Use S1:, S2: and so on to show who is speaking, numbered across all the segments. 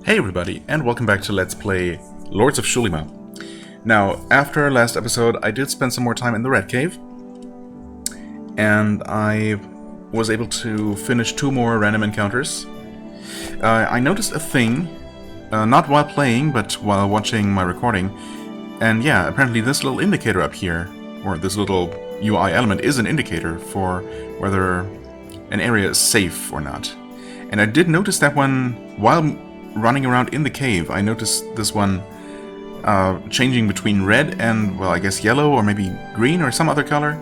S1: Hey everybody, and welcome back to Let's Play Lords of Xulima. Now, after our last episode, I did spend some more time in the Red Cave, and I was able to finish 2 more random encounters. I noticed a thing, not while playing, but while watching my recording, and yeah, apparently this little indicator up here, or this little UI element, is an indicator for whether an area is safe or not. And I did notice that one while running around in the cave. I noticed this one changing between red and, well, I guess yellow or maybe green or some other color.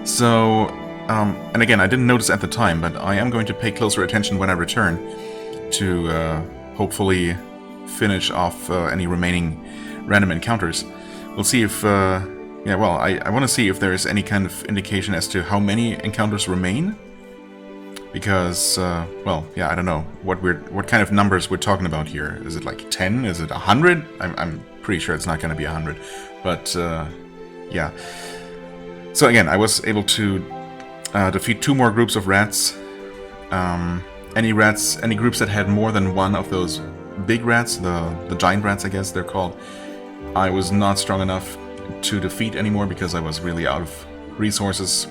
S1: So, and again, I didn't notice at the time, but I am going to pay closer attention when I return to hopefully finish off any remaining random encounters. We'll see if, I want to see if there is any kind of indication as to how many encounters remain. Because, I don't know what kind of numbers we're talking about here. Is it like 10? Is it 100? I'm pretty sure it's not going to be 100. But, yeah. So again, I was able to defeat 2 more groups of rats. Any groups that had more than one of those big rats, the giant rats, I guess they're called, I was not strong enough to defeat anymore because I was really out of resources.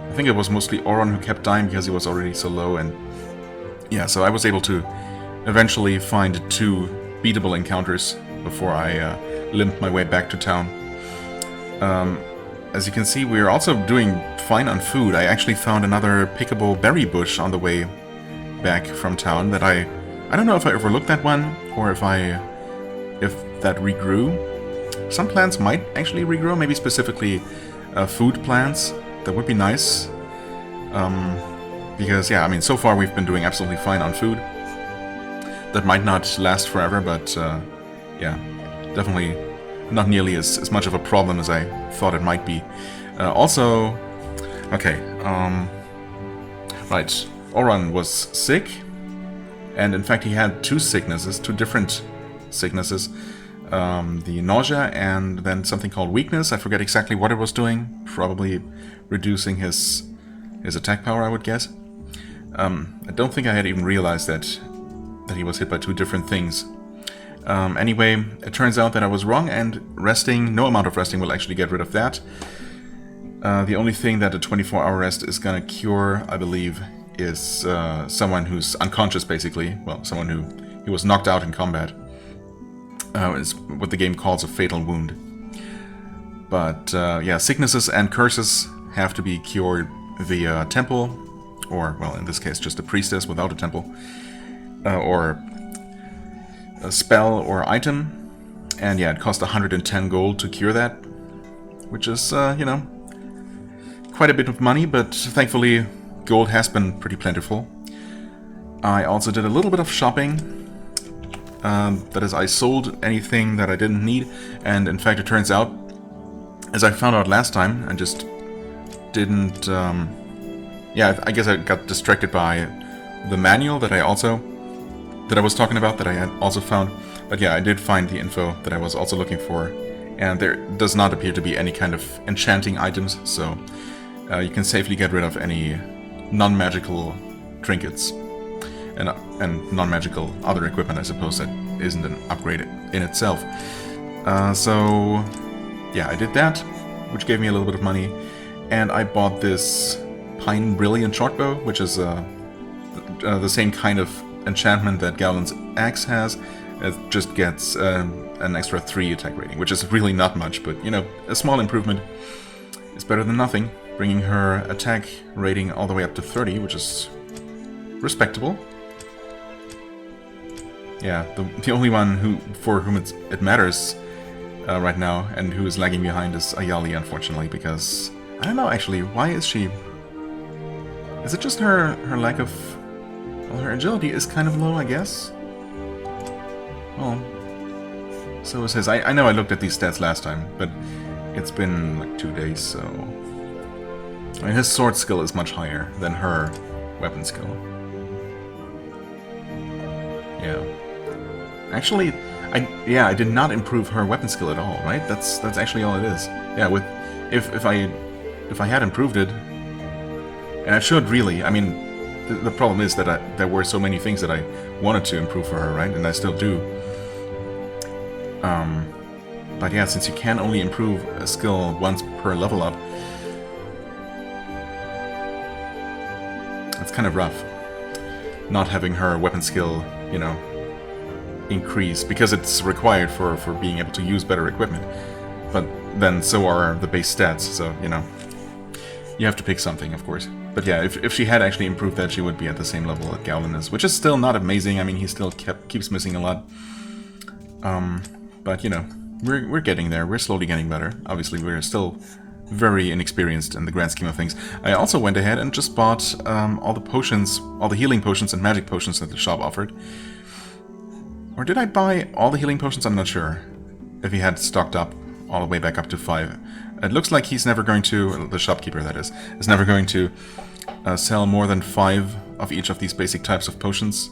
S1: I think it was mostly Oron who kept dying because he was already so low, and yeah, so I was able to eventually find 2 beatable encounters before I limped my way back to town. As you can see, we're also doing fine on food. I actually found another pickable berry bush on the way back from town that I don't know if I overlooked that one or if that regrew. Some plants might actually regrow, maybe specifically food plants. That would be nice, because, yeah, I mean, so far we've been doing absolutely fine on food. That might not last forever, but, yeah, definitely not nearly as much of a problem as I thought it might be. Also, okay, right, Oron was sick, and in fact he had 2 different sicknesses. The nausea and then something called weakness. I forget exactly what it was doing. Probably reducing his attack power, I would guess. I don't think I had even realized that he was hit by 2 different things. Anyway, it turns out that I was wrong, and no amount of resting will actually get rid of that. The only thing that a 24-hour rest is gonna cure, I believe, is someone who's unconscious, basically. Well, someone who was knocked out in combat. Is what the game calls a fatal wound. But, yeah, sicknesses and curses have to be cured via temple, or, well, in this case, just a priestess without a temple, or a spell or item. And, yeah, it cost 110 gold to cure that, which is, quite a bit of money, but thankfully gold has been pretty plentiful. I also did a little bit of shopping. That is, I sold anything that I didn't need, and in fact it turns out, as I found out last time, I just didn't, I guess I got distracted by the manual that I was talking about, that I had also found. But yeah, I did find the info that I was also looking for, and there does not appear to be any kind of enchanting items, so you can safely get rid of any non-magical trinkets. And non-magical other equipment, I suppose, that isn't an upgrade in itself. So, yeah, I did that, which gave me a little bit of money, and I bought this Pine Brilliant Shortbow, which is the same kind of enchantment that Gowlin's Axe has. It just gets an extra 3 attack rating, which is really not much, but, a small improvement is better than nothing, bringing her attack rating all the way up to 30, which is respectable. Yeah, the only one for whom it matters right now and who is lagging behind is Ayali, unfortunately, because I don't know actually, why is she? Is it just her lack of? Well, her agility is kind of low, I guess. Well, so is his. I know I looked at these stats last time, but it's been like 2 days, so I mean, his sword skill is much higher than her weapon skill. Yeah. Actually, I did not improve her weapon skill at all, right? That's actually all it is. Yeah, if I had improved it, and I should really. I mean, the problem is that there were so many things that I wanted to improve for her, right? And I still do. But yeah, since you can only improve a skill once per level up, that's kind of rough. Not having her weapon skill, you know, increase, because it's required for being able to use better equipment. But then so are the base stats, so, you know, you have to pick something, of course. But yeah, if she had actually improved that, she would be at the same level that Goblin is, which is still not amazing. I mean, he still keeps missing a lot. But, you know, we're getting there. We're slowly getting better. Obviously, we're still very inexperienced in the grand scheme of things. I also went ahead and just bought all the potions, all the healing potions and magic potions that the shop offered. Or did I buy all the healing potions? I'm not sure. If he had stocked up all the way back up to 5. It looks like he's never going to, the shopkeeper that is never going to sell more than 5 of each of these basic types of potions.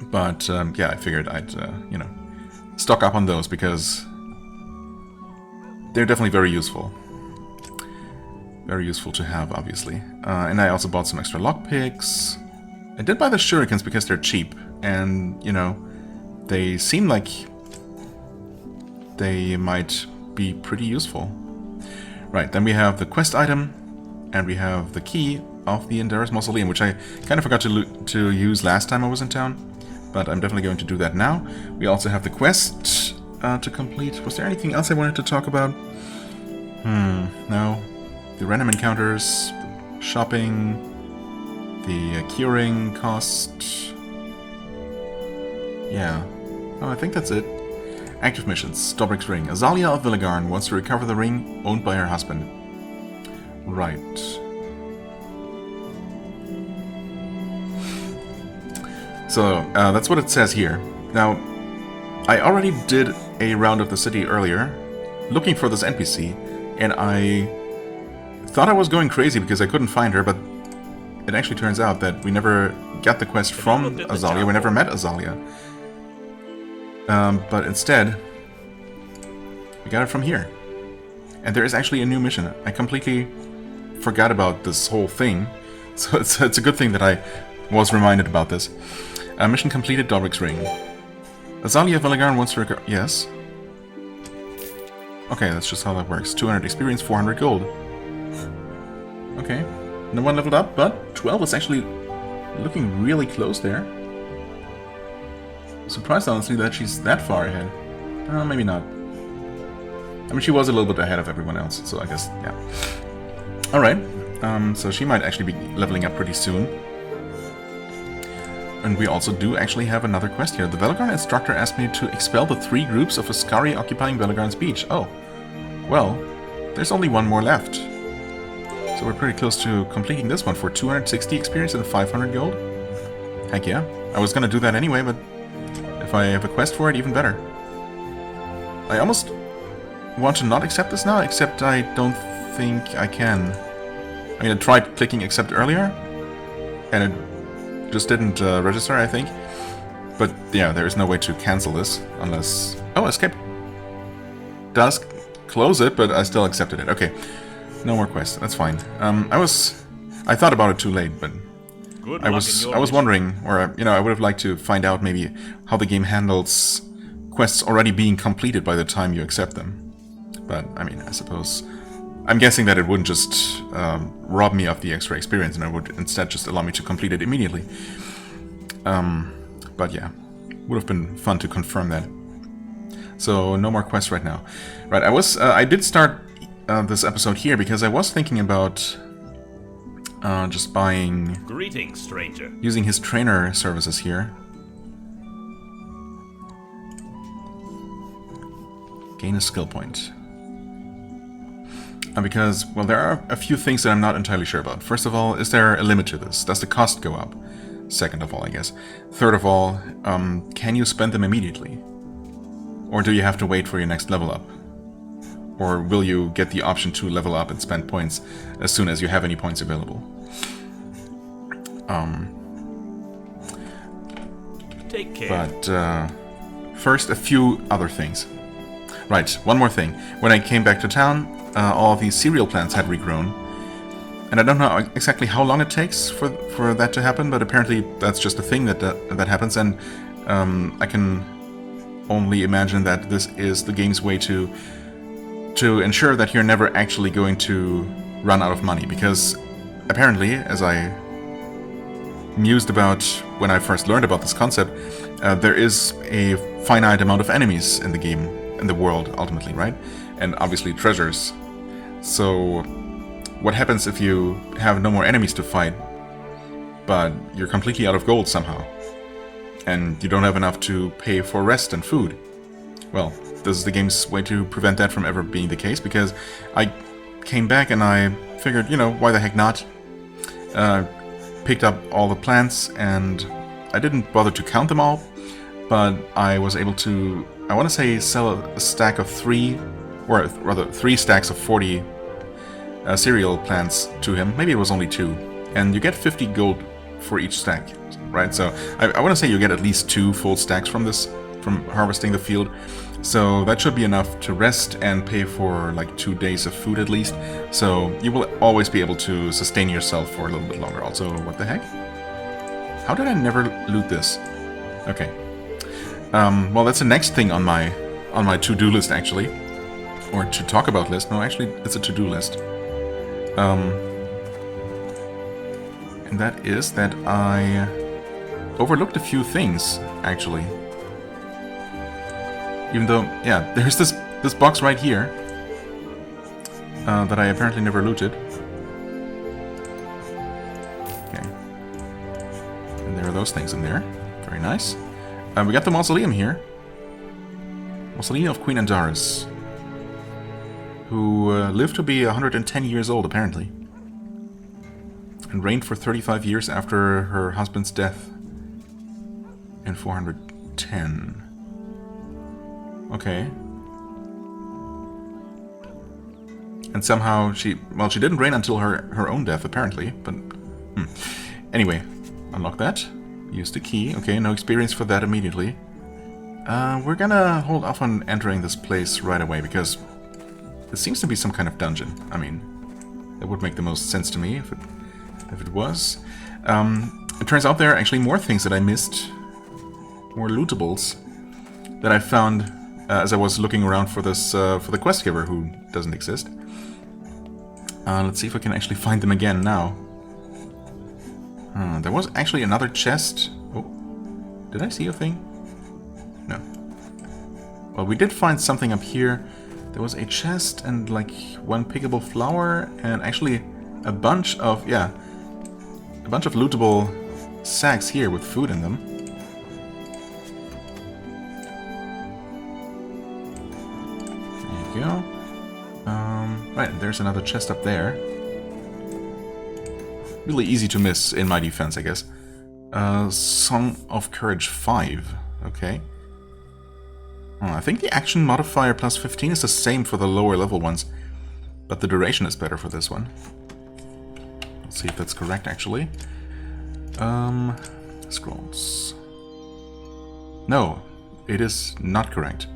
S1: But yeah, I figured I'd, you know, stock up on those because they're definitely very useful. Very useful to have, obviously. And I also bought some extra lockpicks. I did buy the shurikens because they're cheap, and, you know, they seem like they might be pretty useful. Right, then we have the quest item, and we have the key of the Indara's Mausoleum, which I kind of forgot to use last time I was in town, but I'm definitely going to do that now. We also have the quest to complete. Was there anything else I wanted to talk about? No. The random encounters, shopping, the curing cost. Yeah. Oh, I think that's it. Active missions. Dobrik's Ring. Azalia of Villagarn wants to recover the ring owned by her husband. Right. So, that's what it says here. Now, I already did a round of the city earlier, looking for this NPC, and I thought I was going crazy because I couldn't find her, but it actually turns out that we never got the quest from Azalia, we never met Azalia. But instead, we got it from here. And there is actually a new mission. I completely forgot about this whole thing, so it's a good thing that I was reminded about this. Mission completed, Dobrik's Ring. Azalia Villagarn wants to recover... Yes? Okay, that's just how that works. 200 experience, 400 gold. Okay. No one leveled up, but 12 is actually looking really close there. Surprised, honestly, that she's that far ahead. Maybe not. I mean, she was a little bit ahead of everyone else, so I guess, yeah. Alright, so she might actually be leveling up pretty soon. And we also do actually have another quest here. The Villagarn instructor asked me to expel the 3 groups of Askary occupying Villagarn's beach. Oh, well, there's only one more left. So we're pretty close to completing this one for 260 experience and 500 gold. Heck yeah. I was gonna do that anyway, but if I have a quest for it, even better. I almost want to not accept this now, except I don't think I can. I mean, I tried clicking accept earlier, and it just didn't register, I think. But yeah, there is no way to cancel this unless... Oh, escape does close it, but I still accepted it. Okay, no more quests. That's fine. I thought about it too late, but I was wondering, or you know, I would have liked to find out maybe how the game handles quests already being completed by the time you accept them. But I mean, I suppose I'm guessing that it wouldn't just rob me of the extra experience, and it would instead just allow me to complete it immediately. But yeah, would have been fun to confirm that. So no more quests right now. Right, I did start this episode here because I was thinking about just buying...
S2: Greetings, stranger.
S1: Using his trainer services here. Gain a skill point. Because, well, there are a few things that I'm not entirely sure about. First of all, is there a limit to this? Does the cost go up? Second of all, I guess. Third of all, can you spend them immediately? Or do you have to wait for your next level up? Or will you get the option to level up and spend points as soon as you have any points available?
S2: Take care.
S1: But first, a few other things. Right, one more thing. When I came back to town, all of these cereal plants had regrown. And I don't know exactly how long it takes for that to happen, but apparently that's just a thing that happens, and I can only imagine that this is the game's way to ensure that you're never actually going to run out of money, because apparently, as I mused about when I first learned about this concept, there is a finite amount of enemies in the game, in the world, ultimately, right? And obviously treasures. So what happens if you have no more enemies to fight, but you're completely out of gold somehow, and you don't have enough to pay for rest and food? Well, this is the game's way to prevent that from ever being the case, because I came back and I figured, you know, why the heck not? Picked up all the plants, and I didn't bother to count them all, but I was able to, I want to say, sell a stack of 3, or rather 3 stacks of 40 cereal plants to him. Maybe it was only 2. And you get 50 gold for each stack, right? So I want to say you get at least 2 full stacks from this, from harvesting the field. So that should be enough to rest and pay for like 2 days of food at least. So you will always be able to sustain yourself for a little bit longer. Also, what the heck? How did I never loot this? Okay. Well, that's the next thing on my to-do list, actually. Or to talk about list. No, actually, it's a to-do list. And that is that I overlooked a few things, actually. Even though, yeah, there's this box right here that I apparently never looted. Okay. And there are those things in there. Very nice. We got the mausoleum here. Mausoleum of Queen Andaris, who lived to be 110 years old, apparently, and reigned for 35 years after her husband's death in 410. Okay. And somehow she didn't reign until her own death, apparently, but... Anyway, unlock that. Use the key. Okay, no experience for that immediately. We're gonna hold off on entering this place right away, because it seems to be some kind of dungeon. I mean, that would make the most sense to me if it was. It turns out there are actually more things that I missed, more lootables that I found as I was looking around for this for the quest giver who doesn't exist. Let's see if I can actually find them again now. There was actually another chest. Oh, did I see a thing? No. Well, we did find something up here. There was a chest and like 1 pickable flower and actually a bunch of lootable sacks here with food in them. There you go. Right, there's another chest up there. Really easy to miss in my defense, I guess. Song of Courage 5. Okay. I think the action modifier plus 15 is the same for the lower level ones, but the duration is better for this one. Let's see if that's correct, actually. Scrolls. No, it is not correct.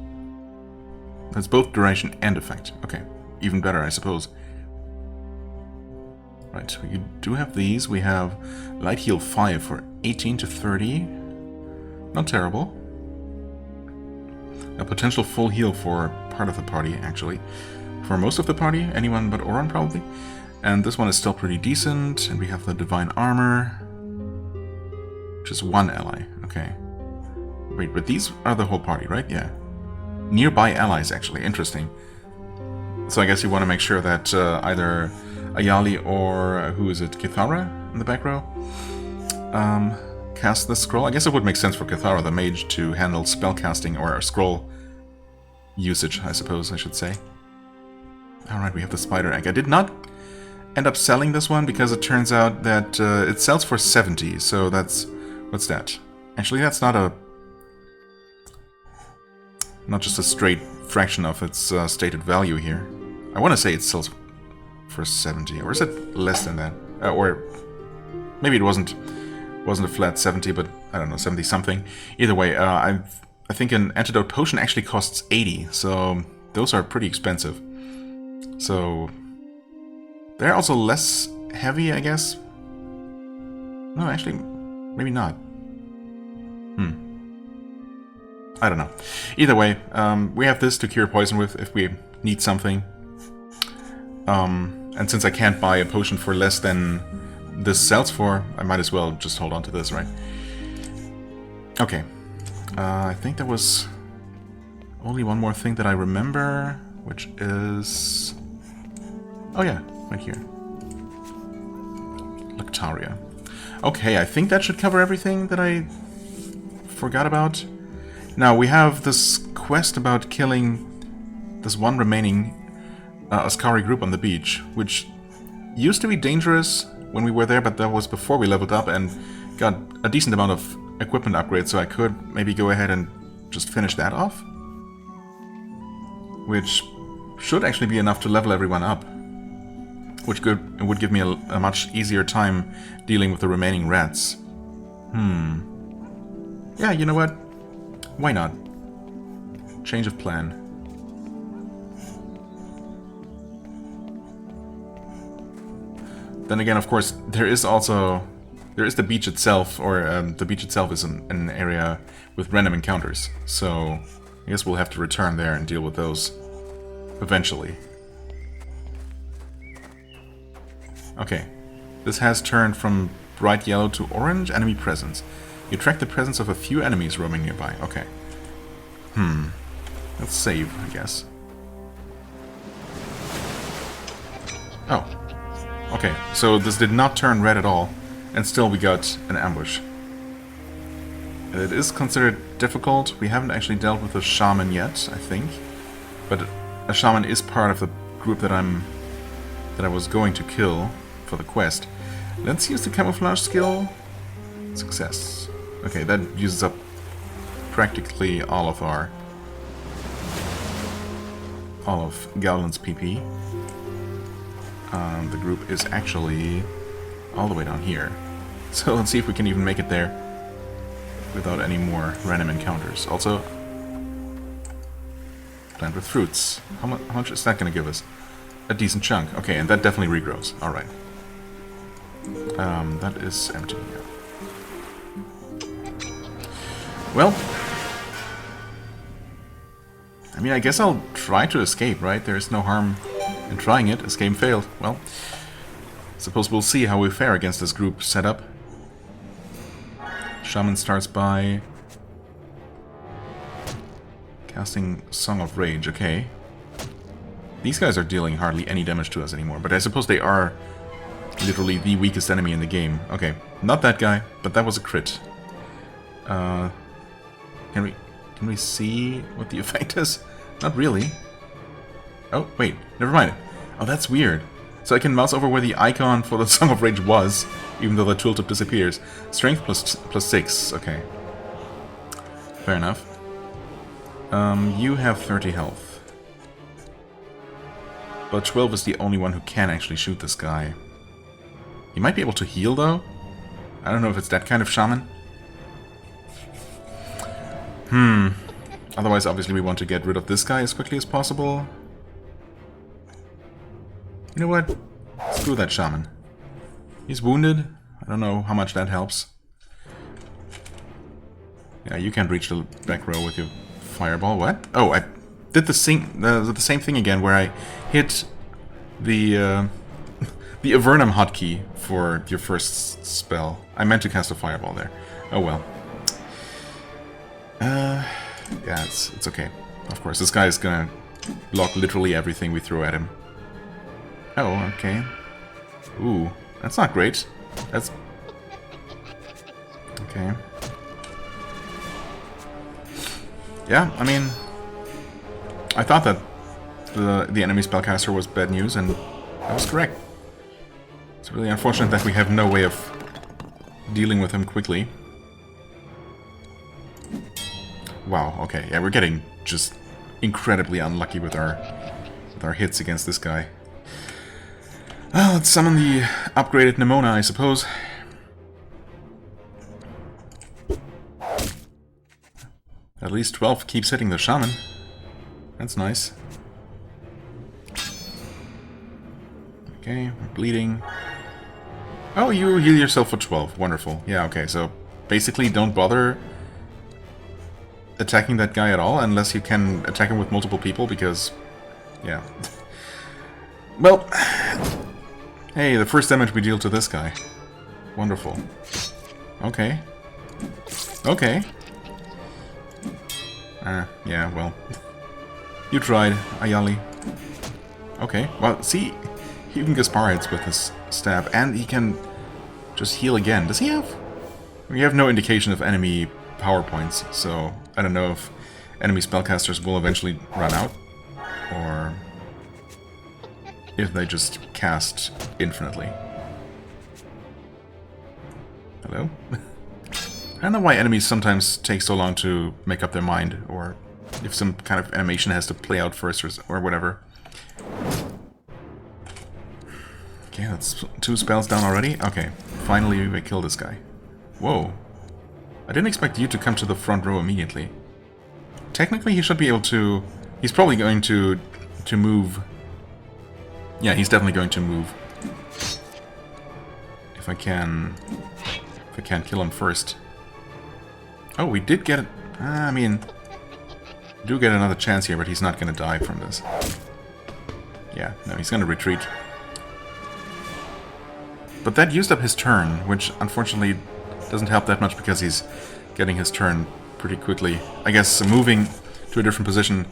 S1: That's both duration and effect. Okay, even better, I suppose. Right, we do have these. We have Light Heal 5 for 18 to 30. Not terrible. A potential full heal for part of the party, actually. For most of the party, anyone but Oron, probably. And this one is still pretty decent. And we have the Divine Armor, which is 1 ally. Okay. Wait, but these are the whole party, right? Yeah. Nearby allies, actually. Interesting. So I guess you want to make sure that either Ayali or, who is it, Kithara in the back row? Cast the scroll. I guess it would make sense for Kithara, the mage, to handle spellcasting or scroll usage, I suppose I should say. Alright, we have the spider egg. I did not end up selling this one because it turns out that it sells for 70, so that's... what's that? Actually, that's not just a straight fraction of its stated value here. I want to say it sells for 70, or is it less than that? Or maybe it wasn't a flat 70, but I don't know, 70 something. Either way, I think an antidote potion actually costs 80, so those are pretty expensive. So they're also less heavy, I guess. No, actually, maybe not. I don't know. Either way, we have this to cure poison with if we need something. And since I can't buy a potion for less than this sells for, I might as well just hold on to this, right? Okay. I think there was only one more thing that I remember, which is... Oh yeah, right here. Lactaria. Okay, I think that should cover everything that I forgot about. Now, we have this quest about killing this one remaining Askary group on the beach, which used to be dangerous when we were there, but that was before we leveled up and got a decent amount of equipment upgrades, so I could maybe go ahead and just finish that off. Which should actually be enough to level everyone up. Which would give me a much easier time dealing with the remaining rats. Yeah, you know what? Why not? Change of plan. Then again, of course, there is the beach itself, or the beach itself is an area with random encounters. So I guess we'll have to return there and deal with those eventually. Okay, this has turned from bright yellow to orange enemy presence. You track the presence of a few enemies roaming nearby. Okay. Let's save, I guess. Oh. Okay, so this did not turn red at all, and still we got an ambush. It is considered difficult. We haven't actually dealt with a shaman yet, I think. But a shaman is part of the group that I was going to kill for the quest. Let's use the camouflage skill. Success. Okay, that uses up practically all of Gowlin's PP. The group is actually all the way down here. So let's see if we can even make it there without any more random encounters. Also, plant with fruits. How much is that going to give us? A decent chunk. Okay, and that definitely regrows. Alright. That is empty. Yeah. Well, I mean, I guess I'll try to escape, right? There's no harm in trying it. Escape failed. Well, suppose we'll see how we fare against this group setup. Shaman starts by casting Song of Rage. Okay. These guys are dealing hardly any damage to us anymore, but I suppose they are literally the weakest enemy in the game. Okay, not that guy, but that was a crit. Can we see what the effect is? Not really. Oh, wait, never mind. Oh, that's weird. So I can mouse over where the icon for the Song of Rage was, even though the tooltip disappears. Strength plus 6, okay. Fair enough. You have 30 health. But 12 is the only one who can actually shoot this guy. He might be able to heal, though. I don't know if it's that kind of shaman. Otherwise, obviously, we want to get rid of this guy as quickly as possible. You know what? Screw that shaman. He's wounded. I don't know how much that helps. Yeah, you can't reach the back row with your fireball. What? Oh, I did the same thing again, where I hit the the Avernum hotkey for your first spell. I meant to cast a fireball there. Oh well. Yeah, it's okay. Of course, this guy is gonna block literally everything we throw at him. Oh, okay. Ooh, that's not great. That's... okay. Yeah, I mean... I thought that the enemy spellcaster was bad news, and I was correct. It's really unfortunate that we have no way of dealing with him quickly. Wow, okay, yeah, we're getting just incredibly unlucky with our hits against this guy. Well, let's summon the upgraded Nimona, I suppose. At least 12 keeps hitting the shaman. That's nice. Okay, we're bleeding. Oh, you heal yourself for 12. Wonderful. Yeah, okay, so basically don't bother attacking that guy at all unless you can attack him with multiple people, because... yeah. Well... hey, the first damage we deal to this guy. Wonderful. Okay. Okay. Yeah, well... you tried, Ayali. Okay, well, see... he can Gaspar hits with his stab, and he can just heal again. Does he have... we have no indication of enemy power points, so I don't know if enemy spellcasters will eventually run out, or if they just cast infinitely. Hello? I don't know why enemies sometimes take so long to make up their mind, or if some kind of animation has to play out first, or whatever. Okay, that's 2 spells down already. Okay, finally we kill this guy. Whoa. I didn't expect you to come to the front row immediately. Technically he should be able to... he's probably going to move... yeah, he's definitely going to move. If I can't kill him first. Oh, we did get it. I mean, we do get another chance here, but he's not going to die from this. Yeah, no, he's going to retreat. But that used up his turn, which unfortunately doesn't help that much because he's getting his turn pretty quickly. I guess moving to a different position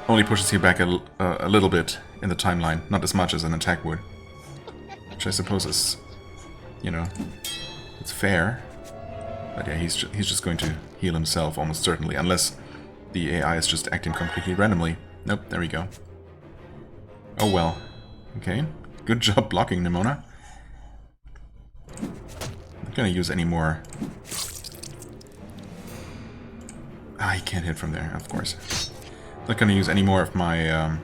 S1: only pushes you back a little bit in the timeline, not as much as an attack would. Which I suppose is, you know, it's fair. But yeah, he's just going to heal himself almost certainly, unless the AI is just acting completely randomly. Nope, there we go. Oh well. Okay, good job blocking, Nimona. Not gonna use any more. Ah, he can't hit from there, of course. Not gonna use any more of my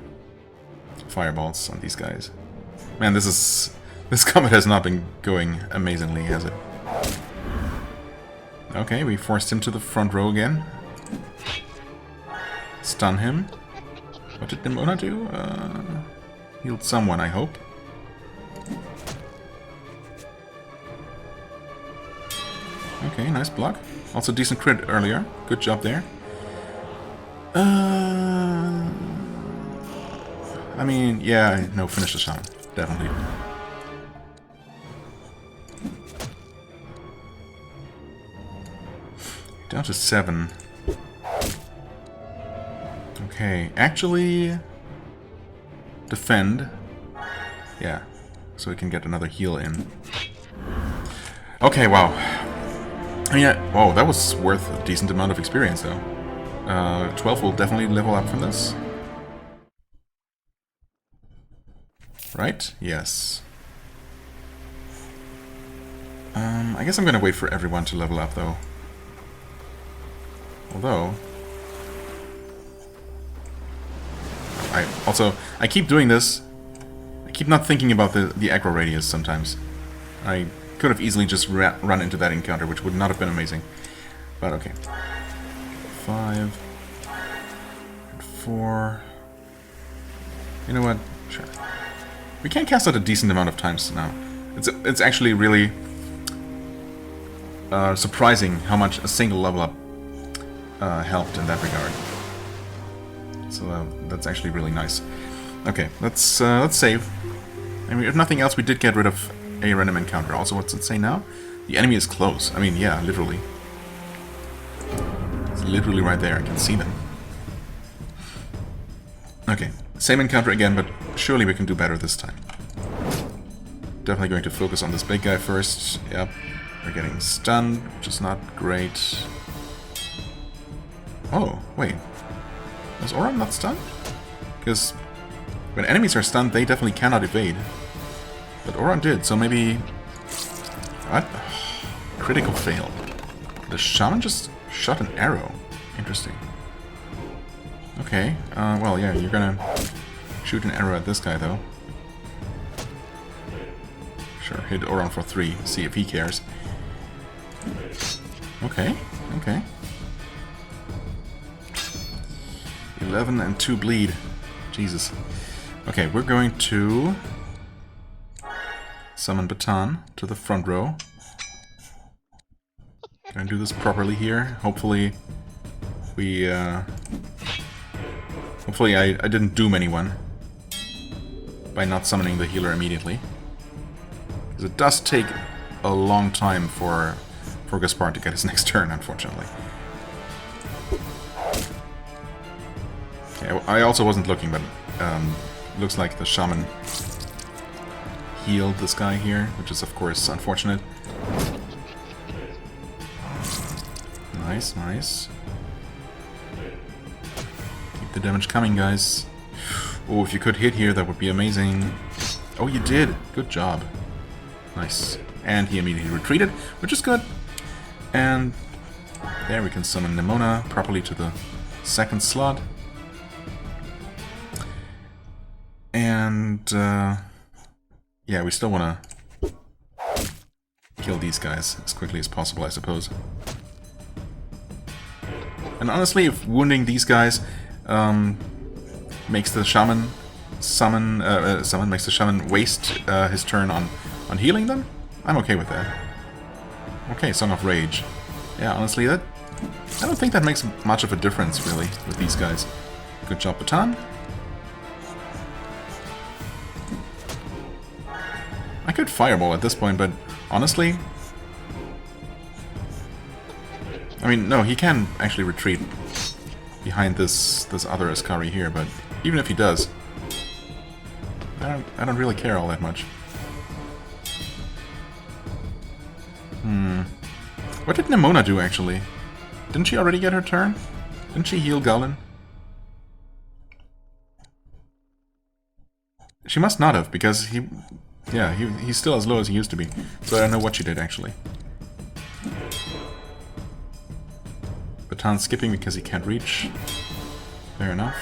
S1: fireballs on these guys. Man, this combat has not been going amazingly, has it? Okay, we forced him to the front row again. Stun him. What did Nimona do? Healed someone, I hope. Okay, nice block. Also decent crit earlier. Good job there. I mean, yeah, no, finish the shot. Definitely. Down to 7. Okay, actually... defend. Yeah, so we can get another heal in. Okay, wow. I mean, whoa, that was worth a decent amount of experience, though. 12 will definitely level up from this. Right? Yes. I guess I'm gonna wait for everyone to level up, though. Although... I keep doing this. I keep not thinking about the aggro radius sometimes. I could have easily just run into that encounter, which would not have been amazing. But okay. 5... 4... You know what? Sure. We can cast out a decent amount of times now. It's actually really surprising how much a single level up helped in that regard. So that's actually really nice. Okay, let's save. I mean, if nothing else, we did get rid of a random encounter. Also, what's it say now? The enemy is close. I mean, yeah, literally. It's literally right there. I can see them. Okay, same encounter again, but surely we can do better this time. Definitely going to focus on this big guy first. Yep, we're getting stunned, which is not great. Oh, wait. Was Oran not stunned? Because when enemies are stunned, they definitely cannot evade. But Oran did, so maybe... What? Critical fail. The shaman just shot an arrow. Interesting. Okay, well, yeah, you're gonna shoot an arrow at this guy, though. Sure, hit Oran for 3, see if he cares. Okay, okay. 11 and 2 bleed. Jesus. Okay, we're going to summon Baton to the front row. Gonna do this properly here. Hopefully we hopefully I didn't doom anyone by not summoning the healer immediately. Because it does take a long time for Gaspar to get his next turn, unfortunately. Okay, I also wasn't looking, but looks like the shaman healed this guy here, which is of course unfortunate. Nice, nice. Keep the damage coming, guys. Oh, if you could hit here, that would be amazing. Oh, you did! Good job. Nice. And he immediately retreated, which is good. And there we can summon Nimona properly to the second slot. And yeah, we still want to kill these guys as quickly as possible, I suppose. And honestly, if wounding these guys makes the shaman makes the shaman waste his turn on healing them, I'm okay with that. Okay, Song of Rage. Yeah, honestly, I don't think that makes much of a difference, really, with these guys. Good job, Baton. I could Fireball at this point, but honestly... I mean, no, he can actually retreat behind this other Askary here, but even if he does, I don't really care all that much. What did Nimona do, actually? Didn't she already get her turn? Didn't she heal Goblin? She must not have, because he's still as low as he used to be. So I don't know what she did, actually. Baton's skipping because he can't reach. Fair enough.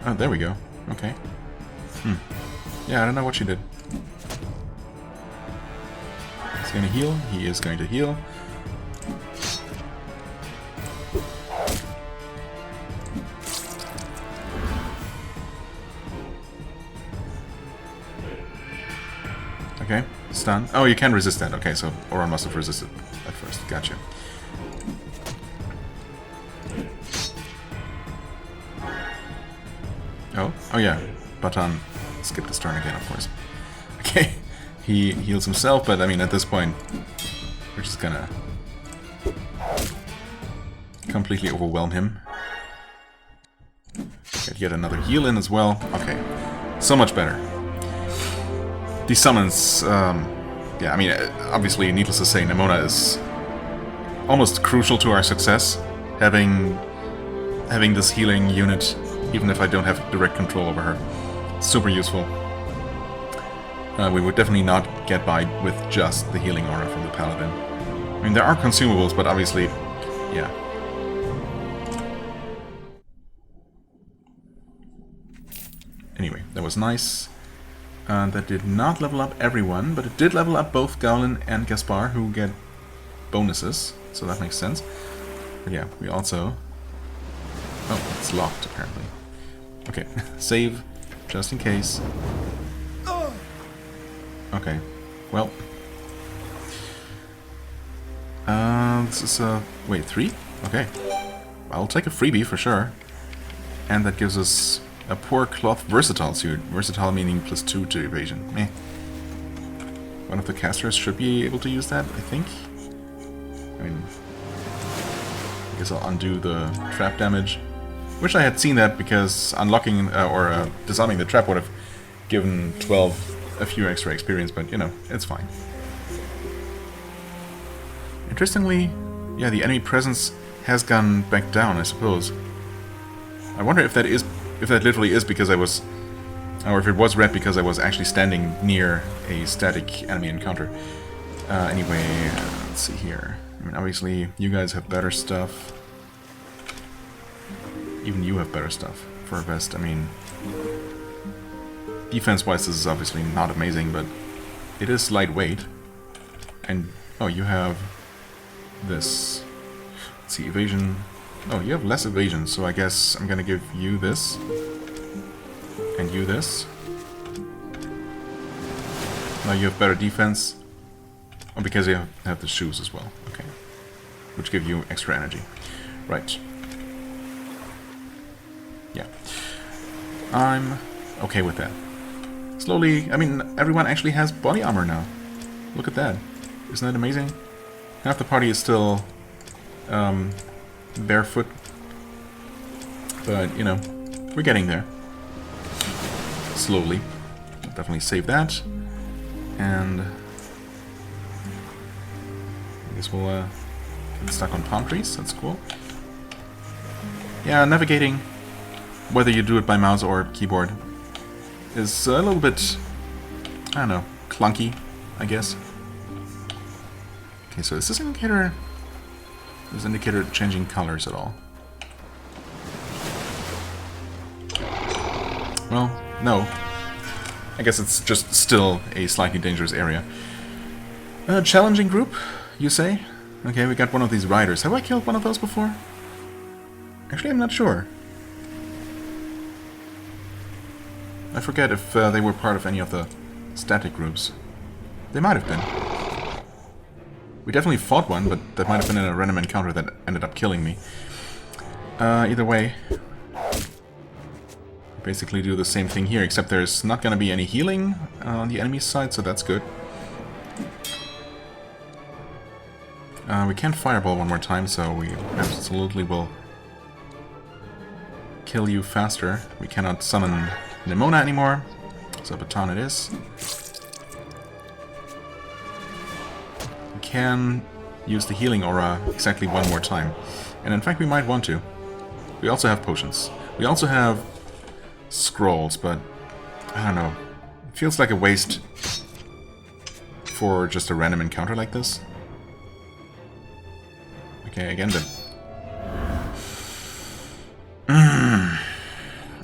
S1: Oh, there we go. Okay. Yeah, I don't know what she did. He's going to heal. He is going to heal. Okay, stun. Oh, you can resist that. Okay, so Oron must have resisted at first. Gotcha. Oh yeah, Baton skipped his turn again, of course. Okay, he heals himself, but I mean, at this point, we're just gonna completely overwhelm him. Get yet another heal in as well. Okay, so much better. These summons, yeah, I mean, obviously, needless to say, Nimona is almost crucial to our success. Having this healing unit, even if I don't have direct control over her, super useful. We would definitely not get by with just the healing aura from the Paladin. I mean, there are consumables, but obviously, yeah. Anyway, that was nice. That did not level up everyone, but it did level up both Goblin and Gaspar, who get bonuses, so that makes sense. But yeah, we also... Oh, it's locked, apparently. Okay, save, just in case. Okay, well... this is a... Wait, 3? Okay. I'll take a freebie for sure. And that gives us a poor cloth versatile suit. Versatile meaning +2 to evasion. Eh. One of the casters should be able to use that, I think. I mean... I guess I'll undo the trap damage. Wish I had seen that, because unlocking or disarming the trap would have given 12 a few extra experience, but you know, it's fine. Interestingly, yeah, the enemy presence has gone back down, I suppose. I wonder if that literally is because I was, or if it was red because I was actually standing near a static enemy encounter. Anyway, let's see here. I mean, obviously, you guys have better stuff. Even you have better stuff for a vest. I mean, defense-wise, this is obviously not amazing, but it is lightweight. And, oh, you have this. Let's see, evasion. Oh, you have less evasion, so I guess I'm gonna give you this. And you this. Now you have better defense. Oh, because you have the shoes as well. Okay. Which give you extra energy. Right. Yeah. I'm okay with that. Slowly, I mean, everyone actually has body armor now. Look at that. Isn't that amazing? Half the party is still barefoot. But, you know, we're getting there. Slowly. I'll definitely save that. And I guess we'll get stuck on palm trees. That's cool. Yeah, navigating, whether you do it by mouse or keyboard, is a little bit, I don't know, clunky, I guess. Okay, so is this indicator changing colors at all? Well, no. I guess it's just still a slightly dangerous area. Challenging group, you say? Okay, we got one of these riders. Have I killed one of those before? Actually, I'm not sure. I forget if they were part of any of the static groups. They might have been. We definitely fought one, but that might have been in a random encounter that ended up killing me. Either way, basically do the same thing here, except there's not going to be any healing on the enemy side, so that's good. We can fireball one more time, so we absolutely will kill you faster. We cannot summon Nimona anymore, so baton it is. We can use the healing aura exactly one more time, and in fact we might want to. We also have potions. We also have scrolls, but I don't know. It feels like a waste for just a random encounter like this. Okay, again the...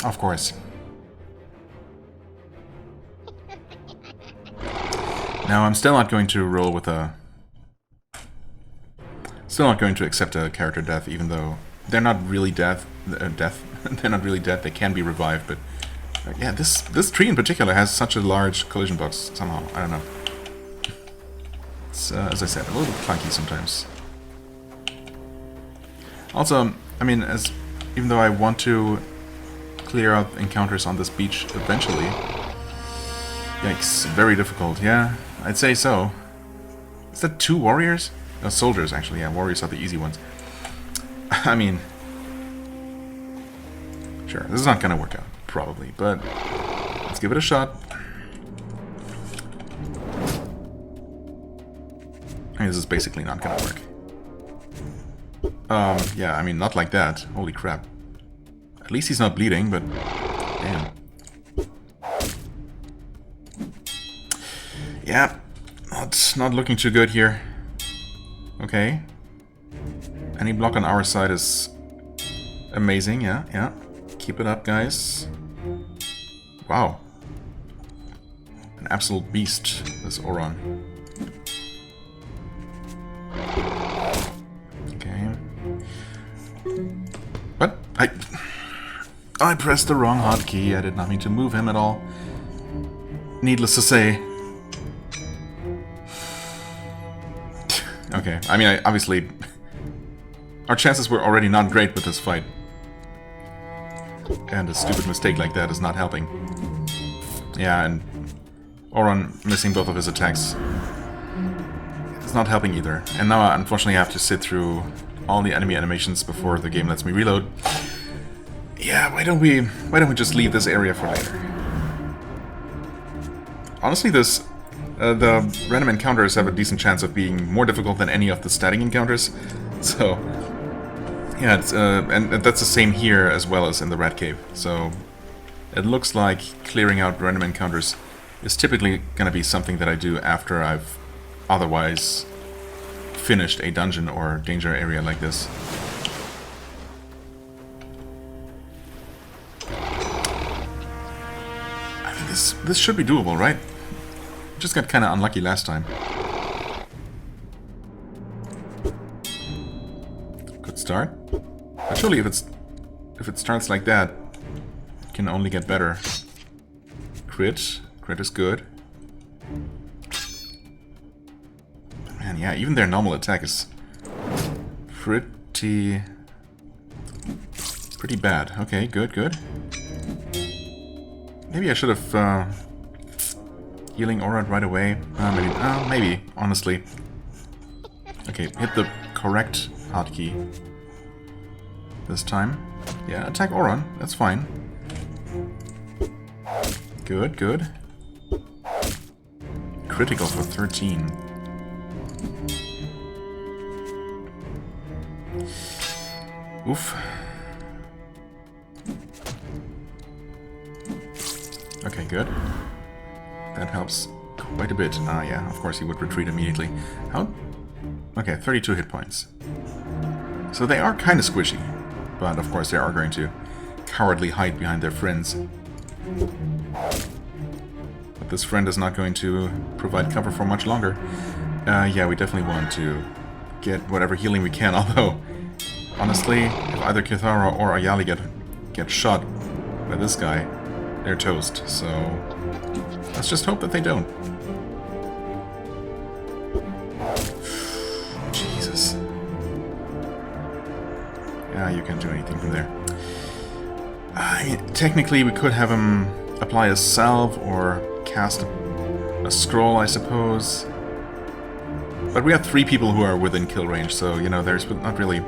S1: Of course. Now I'm still not going to roll with a... Still not going to accept a character death, even though they're not really death. They're not really dead. They can be revived, but yeah, this tree in particular has such a large collision box somehow. I don't know. It's as I said, a little bit clunky sometimes. Also, I mean, even though I want to clear out encounters on this beach eventually, yikes, very difficult. Yeah, I'd say so. Is that 2 warriors? No, soldiers actually. Yeah, warriors are the easy ones. I mean, sure, this is not gonna work out, probably, but let's give it a shot. I mean, this is basically not gonna work. Yeah, I mean, not like that. Holy crap. At least he's not bleeding, but damn. Yeah, not looking too good here. Okay. Any block on our side is amazing, yeah. Keep it up, guys. Wow. An absolute beast, this Oron. Okay. What? I pressed the wrong hotkey. I did not mean to move him at all. Needless to say. Okay, I mean, obviously... Our chances were already not great with this fight. And a stupid mistake like that is not helping. Yeah, and Oron missing both of his attacks is not helping either. And now I unfortunately have to sit through all the enemy animations before the game lets me reload. Yeah, why don't we just leave this area for later? Honestly, the random encounters have a decent chance of being more difficult than any of the static encounters. So yeah, it's, and that's the same here as well as in the Rat Cave. So it looks like clearing out random encounters is typically going to be something that I do after I've otherwise finished a dungeon or danger area like this. I mean, this should be doable, right? Just got kind of unlucky last time. Good start. But surely if it starts like that, it can only get better. Crit is good. And yeah, even their normal attack is pretty bad. Okay, good, good. Maybe I should have healing aura right away. Maybe, honestly. Okay, hit the correct hotkey this time. Yeah, attack Auron, that's fine. Good, good. Critical for 13. Oof. Okay, good. That helps quite a bit. Ah, yeah, of course he would retreat immediately. How? Okay, 32 hit points. So they are kind of squishy, but of course they are going to cowardly hide behind their friends. But this friend is not going to provide cover for much longer. Yeah, we definitely want to get whatever healing we can, although, honestly, if either Kithara or Ayali get shot by this guy, they're toast, so let's just hope that they don't. Jesus. Yeah, you can't do anything from there. I mean, technically we could have him apply a salve or cast a scroll, I suppose. But we have 3 people who are within kill range, so, you know, there's not really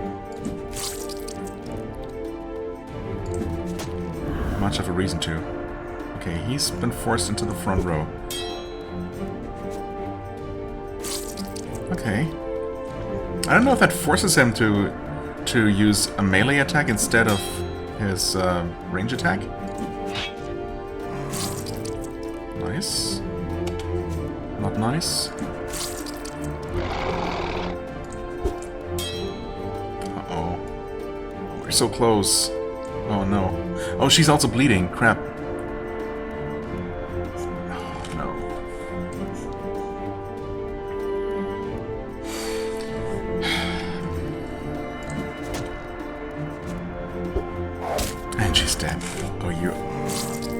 S1: much of a reason to. Okay, he's been forced into the front row. Okay. I don't know if that forces him to use a melee attack instead of his range attack. Nice. Not nice. Uh-oh. We're so close. Oh no. Oh, she's also bleeding. Crap.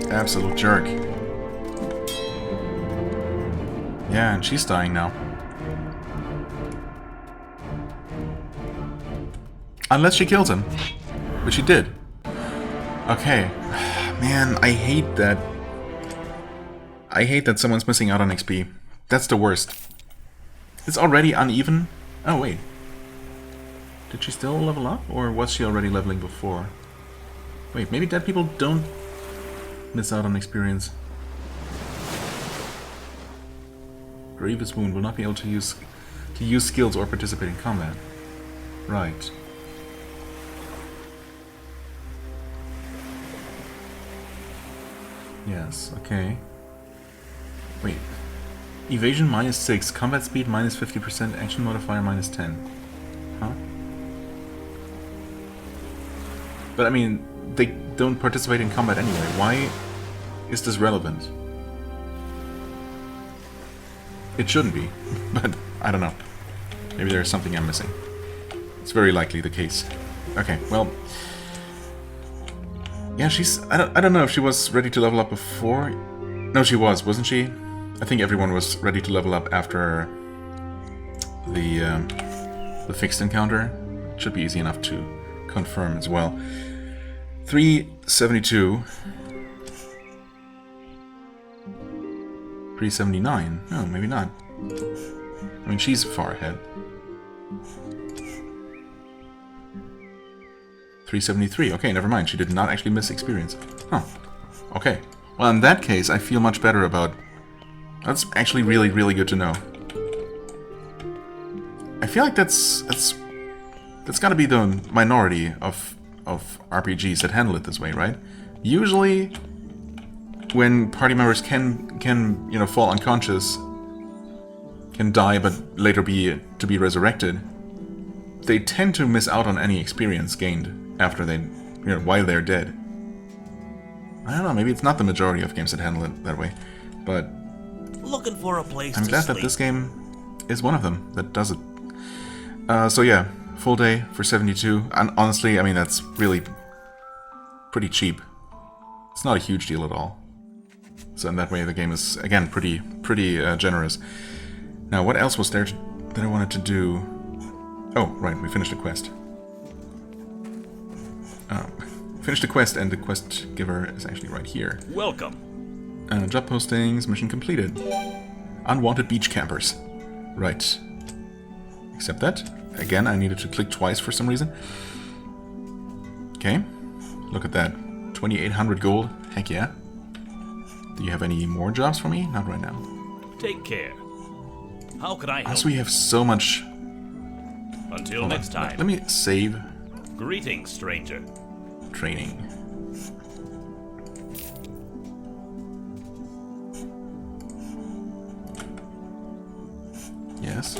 S1: Absolute jerk. Yeah, and she's dying now. Unless she kills him. Which she did. Okay. Man, I hate that. I hate that someone's missing out on XP. That's the worst. It's already uneven. Oh, wait. Did she still level up? Or was she already leveling before? Wait, maybe dead people don't miss out on experience. Grievous wound will not be able to use skills or participate in combat. Right. Yes, okay. Wait. Evasion -6, combat speed -50%, action modifier -10. Huh? But I mean, they don't participate in combat anyway. Why is this relevant? It shouldn't be, but I don't know. Maybe there's something I'm missing. It's very likely the case. Okay, well, yeah, she's. I don't know if she was ready to level up before. No, she was, wasn't she? I think everyone was ready to level up after the fixed encounter. It should be easy enough to confirm as well. 372. 379. No, maybe not. I mean, she's far ahead. 373. Okay, never mind. She did not actually miss experience. Huh. Okay. Well, in that case, I feel much better about... That's actually really, really good to know. I feel like that's gotta be the minority of RPGs that handle it this way, right? Usually, when party members can you know, fall unconscious, can die but later be resurrected, they tend to miss out on any experience gained after they, you know, while they're dead. I don't know, maybe it's not the majority of games that handle it that way, but
S2: looking for a place
S1: I'm glad that this game is one of them that does it. So yeah, full day for 72, and honestly, I mean, that's really pretty cheap. It's not a huge deal at all. So in that way, the game is, again, pretty generous. Now, what else was there that I wanted to do... Oh, right, we finished the quest. Finished the quest, and the quest giver is actually right here.
S2: Welcome.
S1: Job postings, mission completed. Unwanted beach campers. Right. Accept that. Again, I needed to click twice for some reason. Okay. Look at that. 2,800 gold. Heck yeah. Do you have any more jobs for me? Not right now.
S2: Take care. How can I help?
S1: As we have so much...
S2: Until next time.
S1: Let me save.
S2: Greetings, stranger.
S1: Training. Yes.